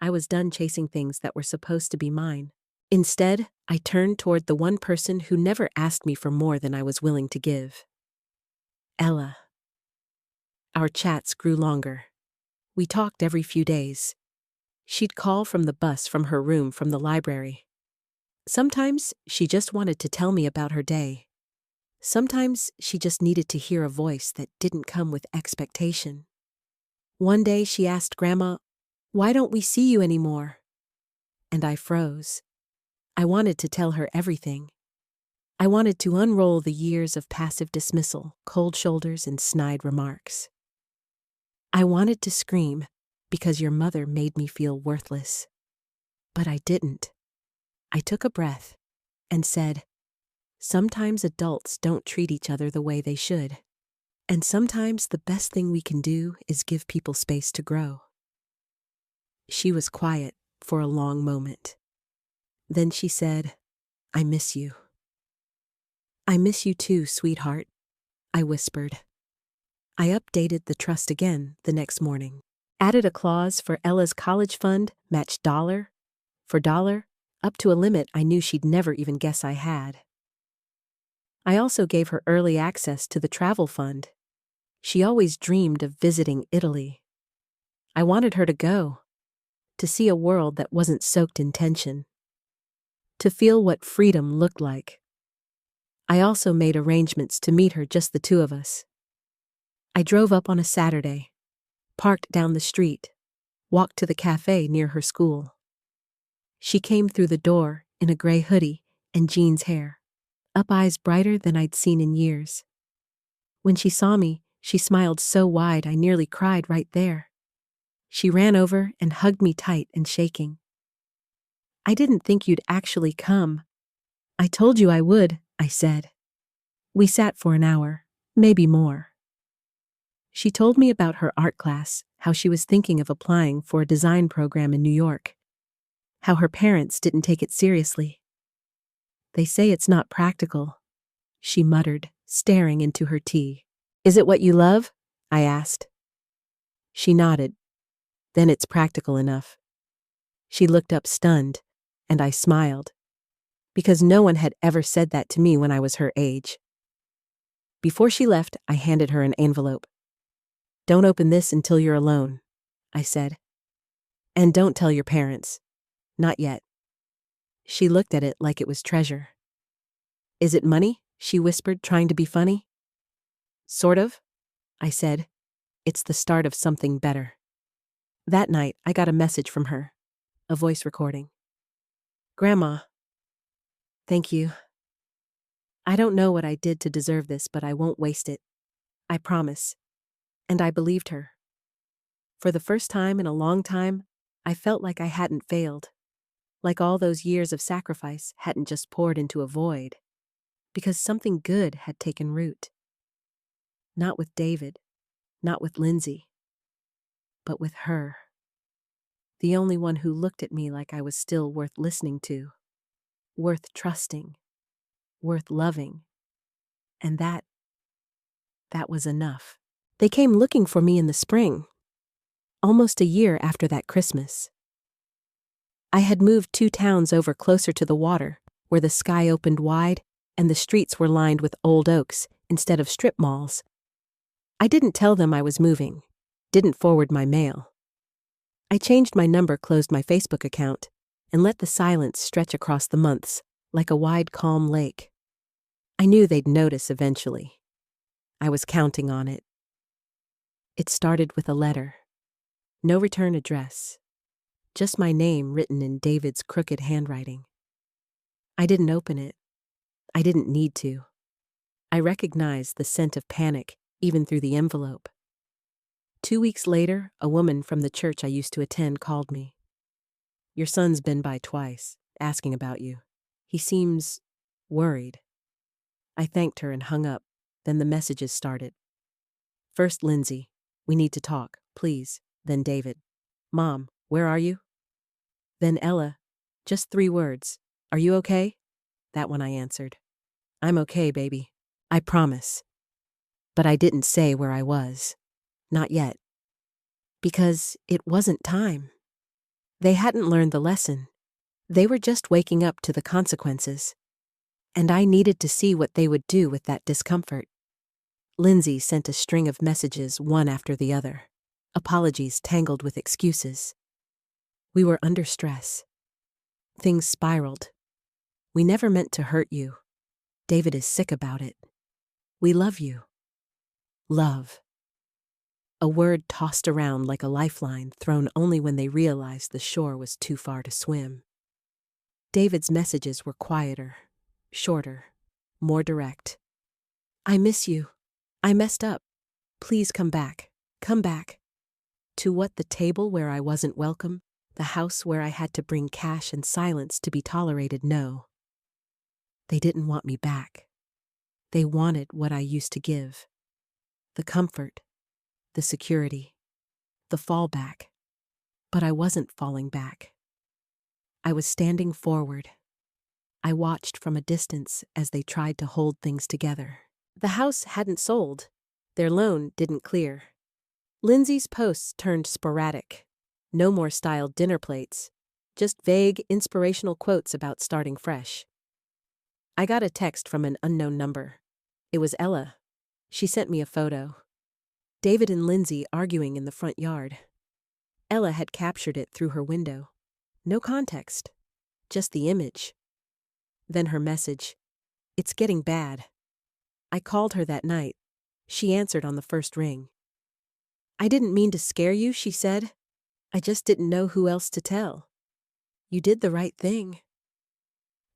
Speaker 1: I was done chasing things that were supposed to be mine. Instead, I turned toward the one person who never asked me for more than I was willing to give. Ella. Our chats grew longer. We talked every few days. She'd call from the bus, from her room, from the library. Sometimes she just wanted to tell me about her day. Sometimes she just needed to hear a voice that didn't come with expectation. One day she asked Grandma, "Why don't we see you anymore?" And I froze. I wanted to tell her everything. I wanted to unroll the years of passive dismissal, cold shoulders, and snide remarks. I wanted to scream, because your mother made me feel worthless. But I didn't. I took a breath and said, sometimes adults don't treat each other the way they should. And sometimes the best thing we can do is give people space to grow. She was quiet for a long moment. Then she said, I miss you. I miss you too, sweetheart, I whispered. I updated the trust again the next morning. Added a clause for Ella's college fund, matched dollar for dollar, up to a limit I knew she'd never even guess I had. I also gave her early access to the travel fund. She always dreamed of visiting Italy. I wanted her to go, to see a world that wasn't soaked in tension, to feel what freedom looked like. I also made arrangements to meet her, just the two of us. I drove up on a Saturday, parked down the street, walked to the cafe near her school. She came through the door in a gray hoodie and jeans hair, up eyes brighter than I'd seen in years. When she saw me, she smiled so wide I nearly cried right there. She ran over and hugged me tight and shaking. "I didn't think you'd actually come." "I told you I would," I said. We sat for an hour, maybe more. She told me about her art class, how she was thinking of applying for a design program in New York, how her parents didn't take it seriously. "They say it's not practical," she muttered, staring into her tea. "Is it what you love?" I asked. She nodded. "Then it's practical enough." She looked up stunned, and I smiled, because no one had ever said that to me when I was her age. Before she left, I handed her an envelope. "Don't open this until you're alone," I said. "And don't tell your parents. Not yet." She looked at it like it was treasure. "Is it money?" she whispered, trying to be funny. "Sort of," I said. "It's the start of something better." That night, I got a message from her, a voice recording. "Grandma, thank you. I don't know what I did to deserve this, but I won't waste it. I promise." And I believed her. For the first time in a long time, I felt like I hadn't failed. Like all those years of sacrifice hadn't just poured into a void. Because something good had taken root. Not with David, not with Lindsay, but with her. The only one who looked at me like I was still worth listening to, worth trusting, worth loving. And that was enough. They came looking for me in the spring, almost a year after that Christmas. I had moved 2 towns over closer to the water, where the sky opened wide and the streets were lined with old oaks instead of strip malls. I didn't tell them I was moving, didn't forward my mail. I changed my number, closed my Facebook account, and let the silence stretch across the months, like a wide, calm lake. I knew they'd notice eventually. I was counting on it. It started with a letter. No return address. Just my name written in David's crooked handwriting. I didn't open it. I didn't need to. I recognized the scent of panic, even through the envelope. 2 weeks later, a woman from the church I used to attend called me. "Your son's been by twice, asking about you. He seems worried." I thanked her and hung up. Then the messages started. First Lindsay, "We need to talk, please." Then David, "Mom, where are you?" Then Ella, just 3 words, "Are you okay?" That one I answered. "I'm okay, baby. I promise." But I didn't say where I was. Not yet. Because it wasn't time. They hadn't learned the lesson. They were just waking up to the consequences. And I needed to see what they would do with that discomfort. Lindsay sent a string of messages, one after the other. Apologies tangled with excuses. We were under stress. Things spiraled. "We never meant to hurt you. David is sick about it. We love you." Love. A word tossed around like a lifeline, thrown only when they realized the shore was too far to swim. David's messages were quieter, shorter, more direct. "I miss you. I messed up. Please come back. Come back." To what, the table where I wasn't welcome? The house where I had to bring cash and silence to be tolerated? No. They didn't want me back. They wanted what I used to give. The comfort, the security, the fallback. But I wasn't falling back. I was standing forward. I watched from a distance as they tried to hold things together. The house hadn't sold. Their loan didn't clear. Lindsay's posts turned sporadic. No more styled dinner plates. just vague, inspirational quotes about starting fresh. I got a text from an unknown number. It was Ella. She sent me a photo. David and Lindsay arguing in the front yard. Ella had captured it through her window. No context, just the image. Then her message. It's getting bad. I called her that night. She answered on the first ring. I didn't mean to scare you, she said. I just didn't know who else to tell. You did the right thing.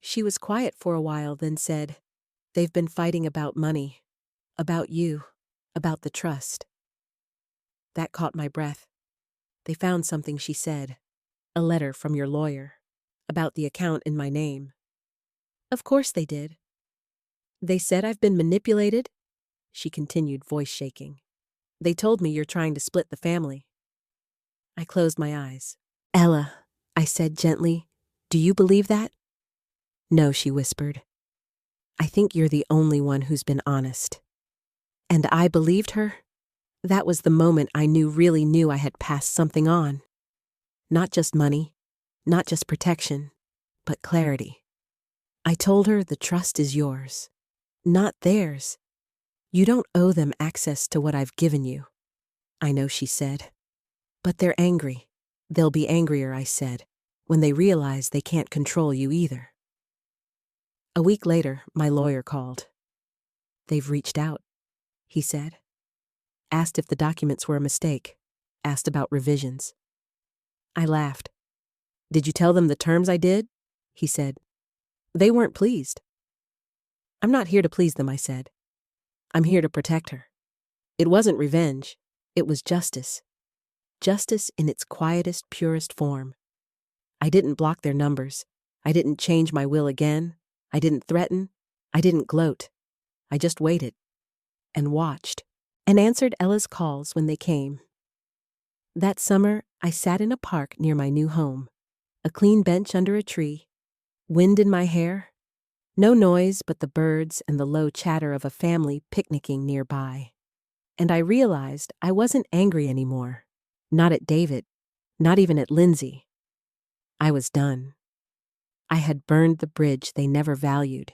Speaker 1: She was quiet for a while, then said, They've been fighting about money, about you, about the trust. That caught my breath. They found something, she said. A letter from your lawyer. About the account in my name. Of course they did. They said I've been manipulated, she continued, voice shaking. They told me you're trying to split the family. I closed my eyes. Ella, I said gently, do you believe that? No, she whispered. I think you're the only one who's been honest. And I believed her? That was the moment I really knew I had passed something on. Not just money, not just protection, but clarity. I told her the trust is yours, not theirs. You don't owe them access to what I've given you. I know, she said. But they're angry. They'll be angrier, I said, when they realize they can't control you either. A week later, my lawyer called. They've reached out, he said. Asked if the documents were a mistake. Asked about revisions. I laughed. Did you tell them the terms I did? He said. They weren't pleased. I'm not here to please them, I said. I'm here to protect her. It wasn't revenge. It was justice. Justice in its quietest, purest form. I didn't block their numbers. I didn't change my will again. I didn't threaten. I didn't gloat. I just waited and watched and answered Ella's calls when they came. That summer, I sat in a park near my new home, a clean bench under a tree, wind in my hair, no noise but the birds and the low chatter of a family picnicking nearby. And I realized I wasn't angry anymore. Not at David, not even at Lindsay. I was done. I had burned the bridge they never valued,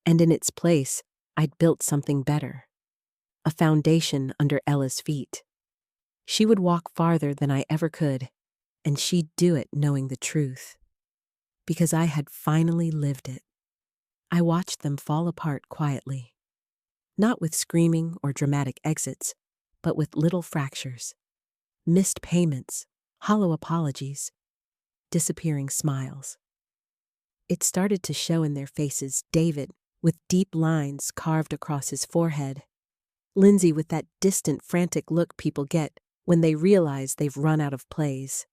Speaker 1: and in its place, I'd built something better. A foundation under Ella's feet. She would walk farther than I ever could, and she'd do it knowing the truth. Because I had finally lived it. I watched them fall apart quietly. Not with screaming or dramatic exits, but with little fractures. Missed payments, hollow apologies, disappearing smiles. It started to show in their faces, David, with deep lines carved across his forehead. Lindsay with that distant, frantic look people get when they realize they've run out of plays.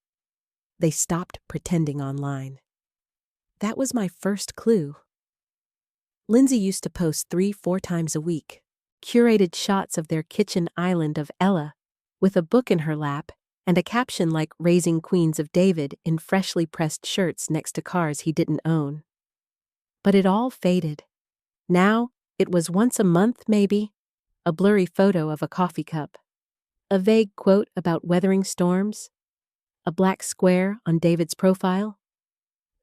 Speaker 1: They stopped pretending online. That was my first clue. Lindsay used to post 3-4 times a week, curated shots of their kitchen island of Ella, with a book in her lap and a caption like Raising Queens of David in freshly pressed shirts next to cars he didn't own. But it all faded. Now, it was once a month maybe, a blurry photo of a coffee cup, a vague quote about weathering storms, a black square on David's profile.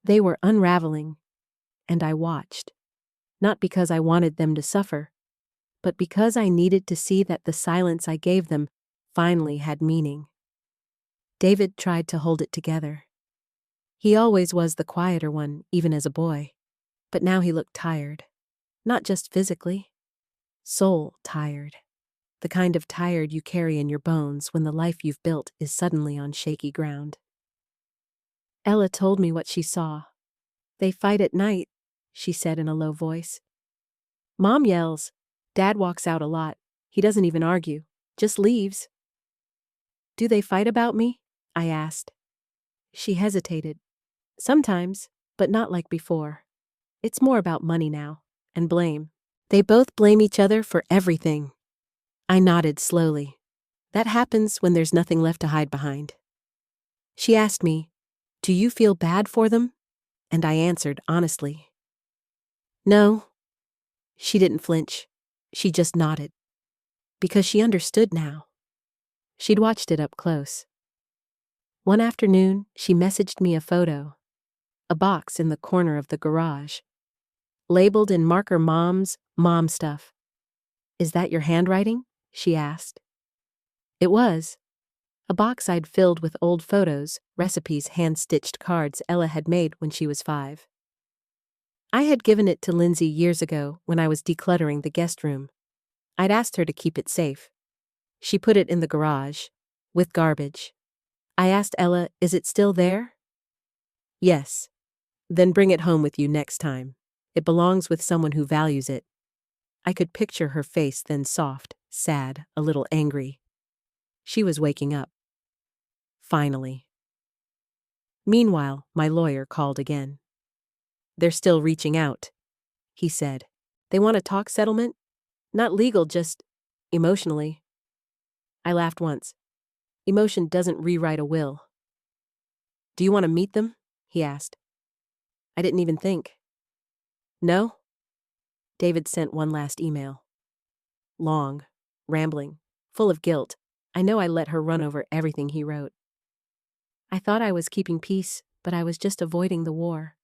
Speaker 1: They were unraveling, and I watched, not because I wanted them to suffer, but because I needed to see that the silence I gave them finally had meaning. David tried to hold it together. He always was the quieter one, even as a boy, but now he looked tired, not just physically, soul tired. The kind of tired you carry in your bones when the life you've built is suddenly on shaky ground. Ella told me what she saw. They fight at night, she said in a low voice. Mom yells. Dad walks out a lot. He doesn't even argue, just leaves. Do they fight about me? I asked. She hesitated. Sometimes, but not like before. It's more about money now, and blame. They both blame each other for everything. I nodded slowly. That happens when there's nothing left to hide behind. She asked me, do you feel bad for them? And I answered honestly. No. She didn't flinch. She just nodded. Because she understood now. She'd watched it up close. One afternoon, she messaged me a photo. A box in the corner of the garage. Labeled in marker Mom's mom stuff. "Is that your handwriting?" she asked. It was. A box I'd filled with old photos, recipes, hand-stitched cards Ella had made when she was 5. I had given it to Lindsay years ago when I was decluttering the guest room. I'd asked her to keep it safe. She put it in the garage, with garbage. I asked Ella, "Is it still there?" "Yes." "Then bring it home with you next time. It belongs with someone who values it." I could picture her face then, soft, sad, a little angry. She was waking up. Finally. Meanwhile, my lawyer called again. "They're still reaching out," he said. "They want to talk settlement? Not legal, just emotionally." I laughed once. Emotion doesn't rewrite a will. "Do you want to meet them?" he asked. I didn't even think. "No?" David sent one last email. Long, rambling, full of guilt. I know I let her run over everything he wrote. I thought I was keeping peace, but I was just avoiding the war.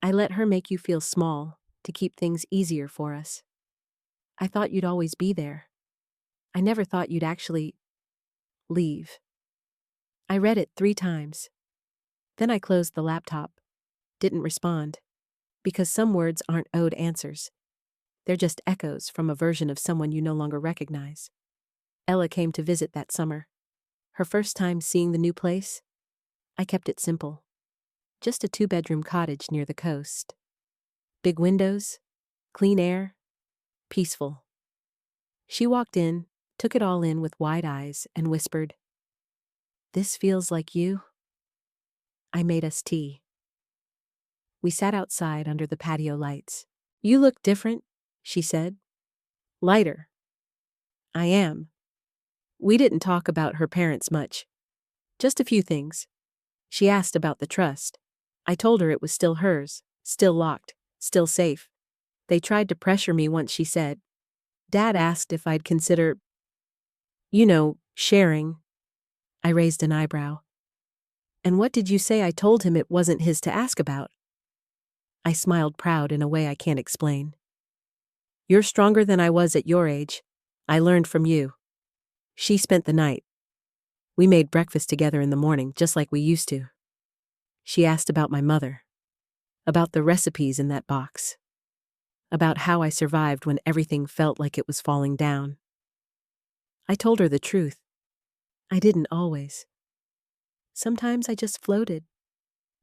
Speaker 1: I let her make you feel small, to keep things easier for us. I thought you'd always be there. I never thought you'd actually leave. I read it 3 times. Then I closed the laptop. Didn't respond. Because some words aren't owed answers. They're just echoes from a version of someone you no longer recognize. Ella came to visit that summer. Her first time seeing the new place. I kept it simple. Just a 2-bedroom cottage near the coast. Big windows, clean air, peaceful. She walked in, took it all in with wide eyes, and whispered, "This feels like you." I made us tea. We sat outside under the patio lights. "You look different," she said. "Lighter." "I am." We didn't talk about her parents much. Just a few things. She asked about the trust. I told her it was still hers, still locked, still safe. They tried to pressure me once, she said. Dad asked if I'd consider, sharing. I raised an eyebrow. "And what did you say?" I told him it wasn't his to ask about. I smiled, proud in a way I can't explain. "You're stronger than I was at your age. I learned from you." She spent the night. We made breakfast together in the morning, just like we used to. She asked about my mother. About the recipes in that box. About how I survived when everything felt like it was falling down. I told her the truth. I didn't always. Sometimes I just floated.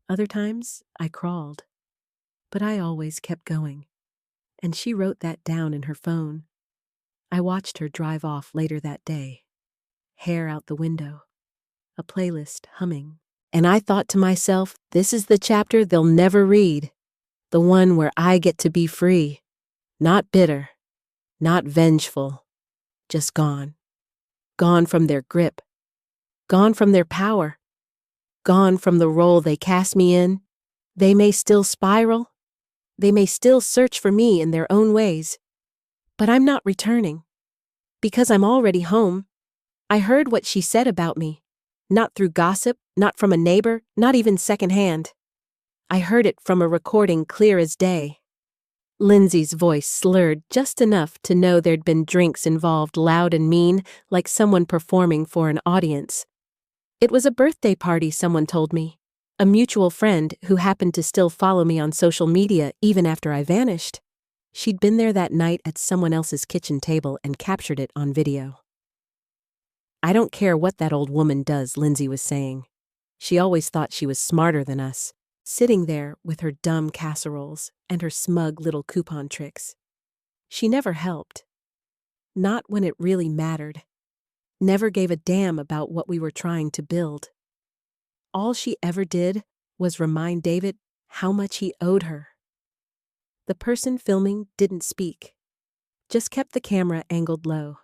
Speaker 1: Other times I crawled. But I always kept going. And she wrote that down in her phone. I watched her drive off later that day. Hair out the window. A playlist humming. And I thought to myself, this is the chapter they'll never read. The one where I get to be free. Not bitter. Not vengeful. Just gone. Gone from their grip. Gone from their power. Gone from the role they cast me in. They may still spiral. They may still search for me in their own ways. But I'm not returning. Because I'm already home. I heard what she said about me. Not through gossip, not from a neighbor, not even secondhand. I heard it from a recording clear as day. Lindsay's voice slurred just enough to know there'd been drinks involved, loud and mean, like someone performing for an audience. It was a birthday party, someone told me. A mutual friend who happened to still follow me on social media even after I vanished. She'd been there that night at someone else's kitchen table and captured it on video. "I don't care what that old woman does," Lindsay was saying. She always thought she was smarter than us, sitting there with her dumb casseroles and her smug little coupon tricks. She never helped. Not when it really mattered. Never gave a damn about what we were trying to build. All she ever did was remind David how much he owed her. The person filming didn't speak, just kept the camera angled low.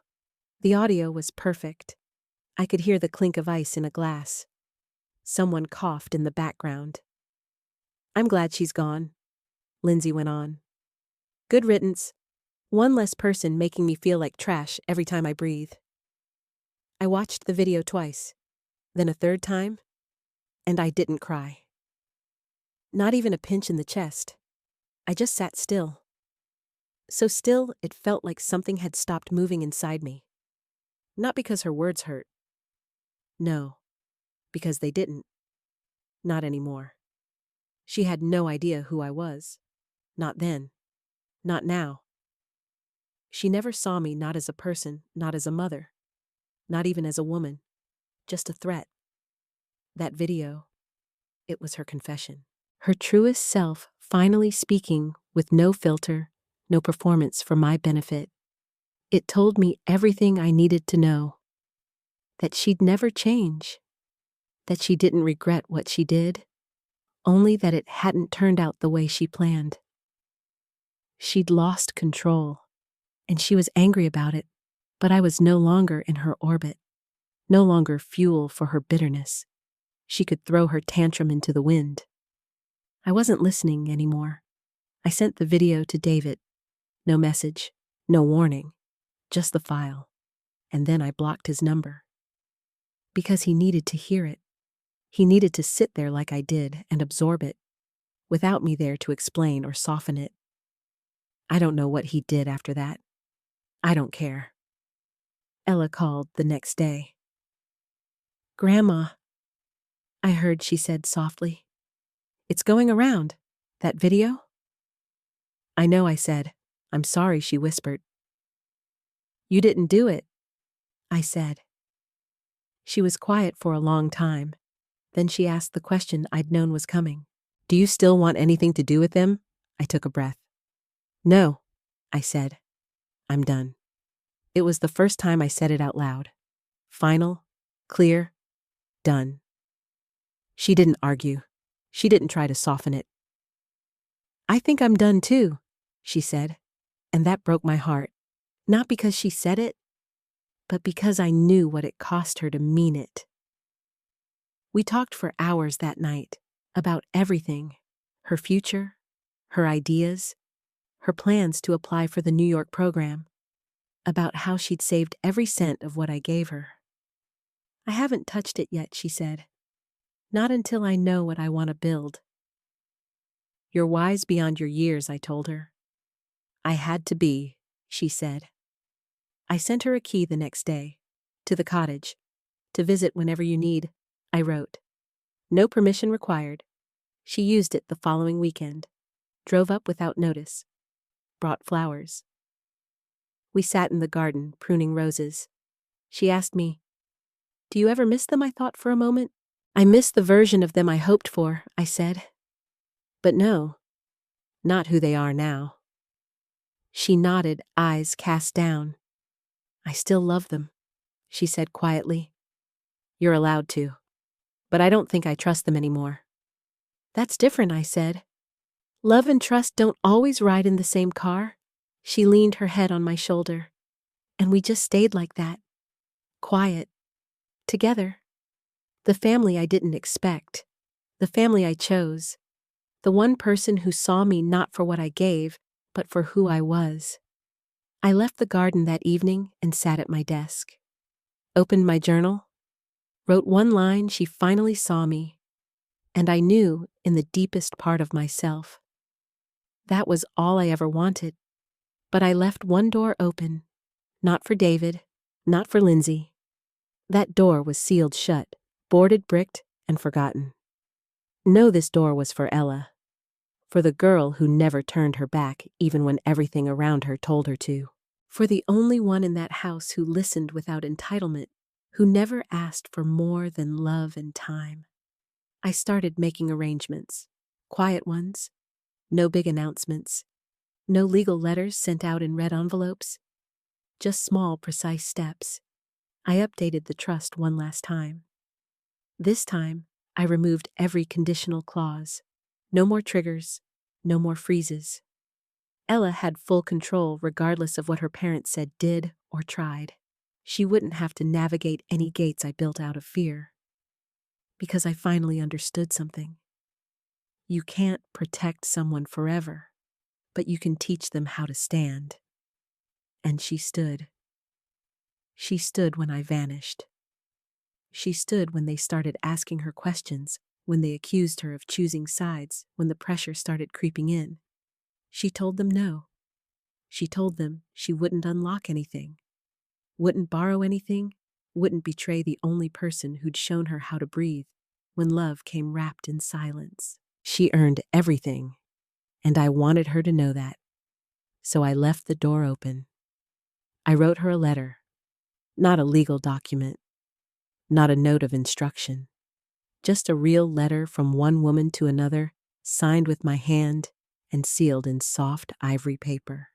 Speaker 1: The audio was perfect. I could hear the clink of ice in a glass. Someone coughed in the background. "I'm glad she's gone," Lindsay went on. "Good riddance. One less person making me feel like trash every time I breathe." I watched the video twice, then a third time, and I didn't cry. Not even a pinch in the chest. I just sat still. So still, it felt like something had stopped moving inside me. Not because her words hurt. No, because they didn't. Not anymore. She had no idea who I was. Not then. Not now. She never saw me not as a person, not as a mother. Not even as a woman. Just a threat. That video, it was her confession. Her truest self finally speaking with no filter, no performance for my benefit. It told me everything I needed to know. That she'd never change. That she didn't regret what she did. Only that it hadn't turned out the way she planned. She'd lost control, and she was angry about it, but I was no longer in her orbit, no longer fuel for her bitterness. She could throw her tantrum into the wind. I wasn't listening anymore. I sent the video to David. No message, no warning, just the file. And then I blocked his number. Because he needed to hear it. He needed to sit there like I did and absorb it, without me there to explain or soften it. I don't know what he did after that. I don't care. Ella called the next day. "Grandma," I heard she said softly. "It's going around. That video?" "I know," I said. "I'm sorry," she whispered. "You didn't do it," I said. She was quiet for a long time. Then she asked the question I'd known was coming. "Do you still want anything to do with them?" I took a breath. "No," I said. "I'm done." It was the first time I said it out loud. Final, clear, done. She didn't argue. She didn't try to soften it. "I think I'm done too," she said, and that broke my heart. Not because she said it, but because I knew what it cost her to mean it. We talked for hours that night about everything, her future, her ideas, her plans to apply for the New York program, about how she'd saved every cent of what I gave her. "I haven't touched it yet," she said. "Not until I know what I want to build." "You're wise beyond your years," I told her. "I had to be," she said. I sent her a key the next day, to the cottage, to visit whenever you need, I wrote. No permission required. She used it the following weekend, drove up without notice, brought flowers. We sat in the garden, pruning roses. She asked me, "Do you ever miss them?" I thought for a moment. "I miss the version of them I hoped for," I said. "But no, not who they are now." She nodded, eyes cast down. "I still love them," she said quietly. "You're allowed to. But I don't think I trust them anymore." "That's different," I said. "Love and trust don't always ride in the same car." She leaned her head on my shoulder, and we just stayed like that, quiet, together. The family I didn't expect, the family I chose, the one person who saw me not for what I gave, but for who I was. I left the garden that evening and sat at my desk. Opened my journal, wrote one line. She finally saw me, and I knew in the deepest part of myself. That was all I ever wanted, but I left one door open, not for David, not for Lindsay. That door was sealed shut, boarded, bricked, and forgotten. No, this door was for Ella, for the girl who never turned her back even when everything around her told her to. For the only one in that house who listened without entitlement, who never asked for more than love and time. I started making arrangements, quiet ones, no big announcements, no legal letters sent out in red envelopes, just small, precise steps. I updated the trust one last time. This time, I removed every conditional clause. No more triggers, no more freezes. Ella had full control regardless of what her parents said, did, or tried. She wouldn't have to navigate any gates I built out of fear. Because I finally understood something. You can't protect someone forever, but you can teach them how to stand. And she stood. She stood when I vanished. She stood when they started asking her questions, when they accused her of choosing sides when the pressure started creeping in. She told them no. She told them she wouldn't unlock anything, wouldn't borrow anything, wouldn't betray the only person who'd shown her how to breathe when love came wrapped in silence. She earned everything, and I wanted her to know that. So I left the door open. I wrote her a letter, not a legal document, not a note of instruction, just a real letter from one woman to another, signed with my hand and sealed in soft ivory paper.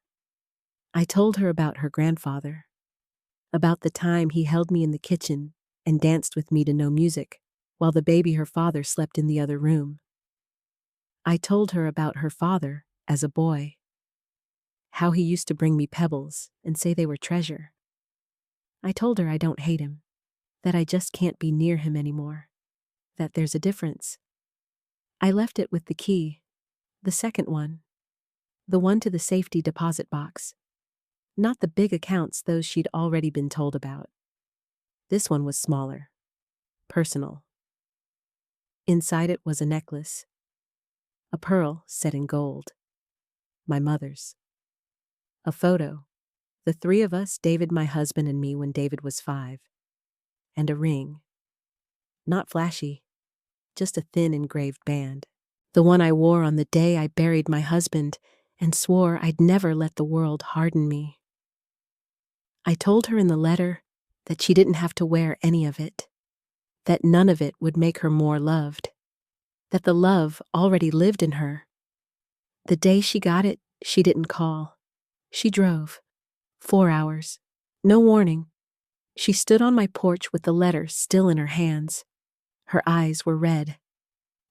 Speaker 1: I told her about her grandfather, about the time he held me in the kitchen and danced with me to no music, while the baby her father slept in the other room. I told her about her father as a boy, how he used to bring me pebbles and say they were treasure. I told her I don't hate him, that I just can't be near him anymore, that there's a difference. I left it with the key, the second one, the one to the safety deposit box, not the big accounts those she'd already been told about. This one was smaller, personal. Inside it was a necklace, a pearl set in gold, my mother's. A photo, the three of us, David, my husband, and me when David was 5. And a ring. Not flashy, just a thin engraved band. The one I wore on the day I buried my husband and swore I'd never let the world harden me. I told her in the letter that she didn't have to wear any of it, that none of it would make her more loved, that the love already lived in her. The day she got it, she didn't call. She drove. 4 hours. No warning. She stood on my porch with the letter still in her hands. Her eyes were red.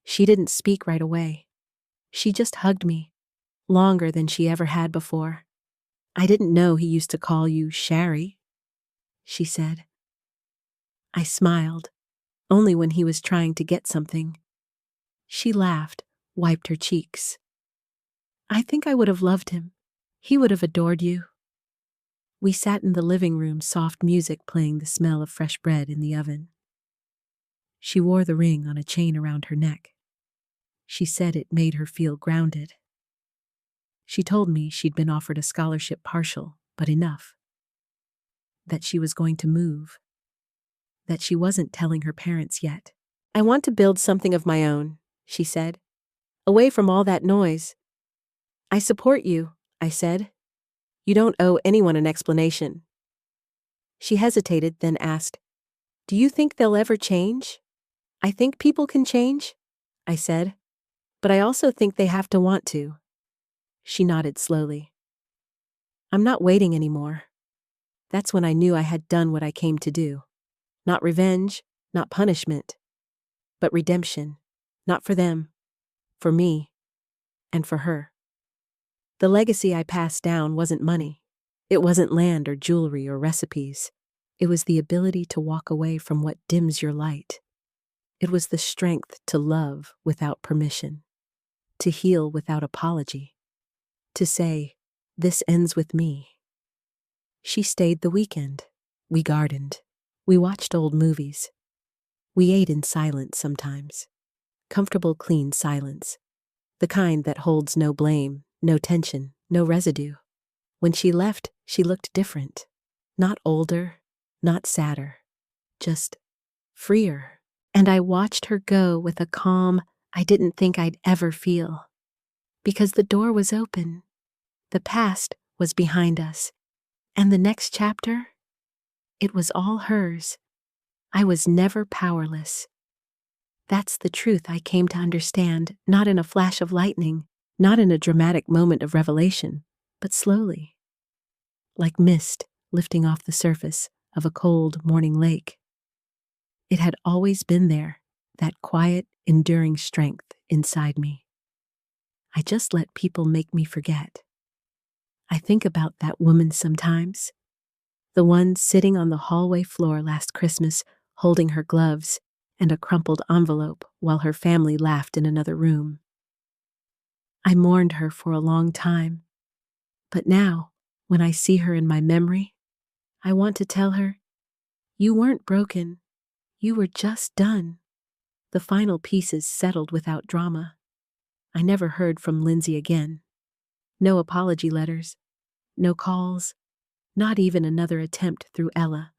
Speaker 1: She didn't speak right away. She just hugged me, longer than she ever had before. I didn't know he used to call you Sherry, she said. I smiled, only when he was trying to get something. She laughed, wiped her cheeks. I think I would have loved him. He would have adored you. We sat in the living room, soft music playing, the smell of fresh bread in the oven. She wore the ring on a chain around her neck. She said it made her feel grounded. She told me she'd been offered a scholarship, partial, but enough. That she was going to move. That she wasn't telling her parents yet. I want to build something of my own, she said. Away from all that noise. I support you, I said. You don't owe anyone an explanation. She hesitated, then asked, Do you think they'll ever change? I think people can change, I said, but I also think they have to want to. She nodded slowly. I'm not waiting anymore. That's when I knew I had done what I came to do. Not revenge, not punishment, but redemption. Not for them, for me, and for her. The legacy I passed down wasn't money. It wasn't land or jewelry or recipes. It was the ability to walk away from what dims your light. It was the strength to love without permission, to heal without apology, to say, this ends with me. She stayed the weekend. We gardened. We watched old movies. We ate in silence sometimes. Comfortable, clean silence. The kind that holds no blame, no tension, no residue. When she left, she looked different. Not older, not sadder. Just freer. And I watched her go with a calm I didn't think I'd ever feel. Because the door was open. The past was behind us. And the next chapter? It was all hers. I was never powerless. That's the truth I came to understand, not in a flash of lightning, not in a dramatic moment of revelation, but slowly. Like mist lifting off the surface of a cold morning lake. It had always been there, that quiet, enduring strength inside me. I just let people make me forget. I think about that woman sometimes. The one sitting on the hallway floor last Christmas, holding her gloves and a crumpled envelope while her family laughed in another room. I mourned her for a long time, but now, when I see her in my memory, I want to tell her, you weren't broken, you were just done. The final pieces settled without drama. I never heard from Lindsay again. No apology letters, no calls, not even another attempt through Ella.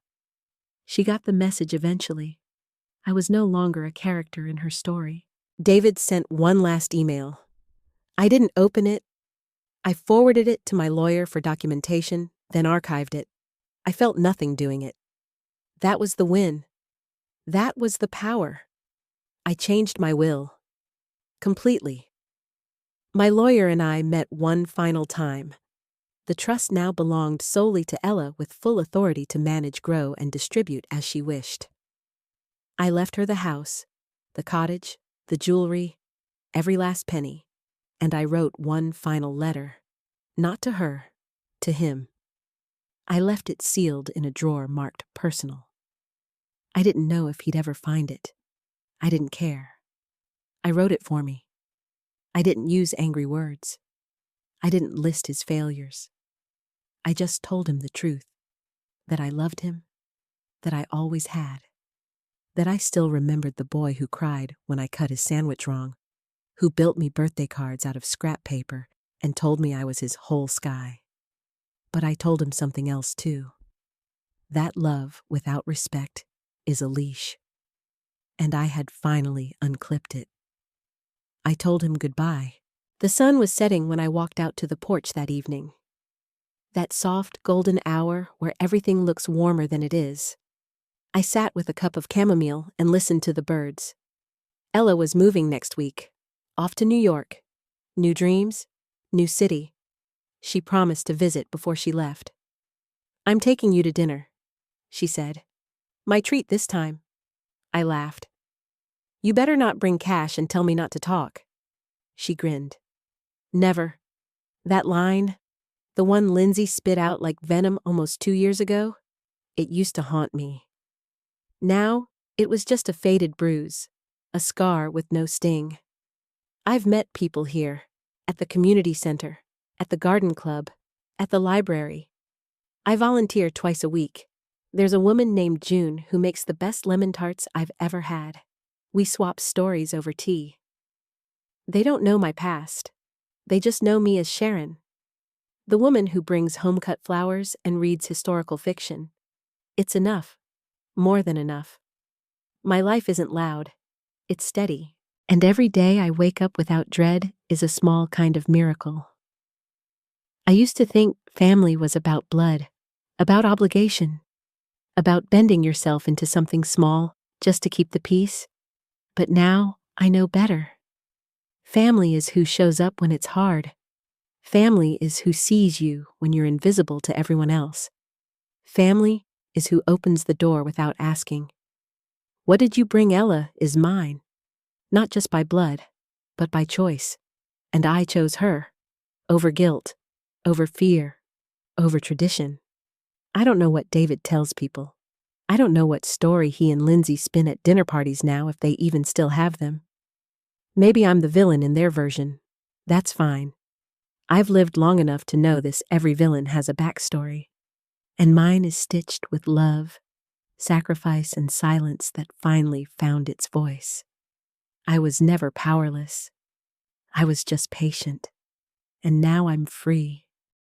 Speaker 1: She got the message eventually. I was no longer a character in her story. David sent one last email. I didn't open it. I forwarded it to my lawyer for documentation, then archived it. I felt nothing doing it. That was the win. That was the power. I changed my will. Completely. My lawyer and I met one final time. The trust now belonged solely to Ella with full authority to manage, grow, and distribute as she wished. I left her the house, the cottage, the jewelry, every last penny, and I wrote one final letter. Not to her, to him. I left it sealed in a drawer marked personal. I didn't know if he'd ever find it. I didn't care. I wrote it for me. I didn't use angry words. I didn't list his failures. I just told him the truth, that I loved him, that I always had, that I still remembered the boy who cried when I cut his sandwich wrong, who built me birthday cards out of scrap paper and told me I was his whole sky. But I told him something else too. That love without respect is a leash. And I had finally unclipped it. I told him goodbye. The sun was setting when I walked out to the porch that evening. That soft, golden hour where everything looks warmer than it is. I sat with a cup of chamomile and listened to the birds. Ella was moving next week, off to New York. New dreams, new city. She promised to visit before she left. I'm taking you to dinner, she said. My treat this time. I laughed. You better not bring cash and tell me not to talk. She grinned. Never. That line, the one Lindsay spit out like venom almost 2 years ago, it used to haunt me. Now, it was just a faded bruise, a scar with no sting. I've met people here, at the community center, at the garden club, at the library. I volunteer twice a week. There's a woman named June who makes the best lemon tarts I've ever had. We swap stories over tea. They don't know my past. They just know me as Sharon, the woman who brings home-cut flowers and reads historical fiction. It's enough. More than enough. My life isn't loud. It's steady. And every day I wake up without dread is a small kind of miracle. I used to think family was about blood, about obligation, about bending yourself into something small just to keep the peace. But now I know better. Family is who shows up when it's hard. Family is who sees you when you're invisible to everyone else. Family is who opens the door without asking. What did you bring, Ella, is mine. Not just by blood, but by choice. And I chose her. Over guilt, over fear, over tradition. I don't know what David tells people. I don't know what story he and Lindsay spin at dinner parties now, if they even still have them. Maybe I'm the villain in their version. That's fine. I've lived long enough to know this every villain has a backstory. And mine is stitched with love, sacrifice, and silence that finally found its voice. I was never powerless. I was just patient. And now I'm free.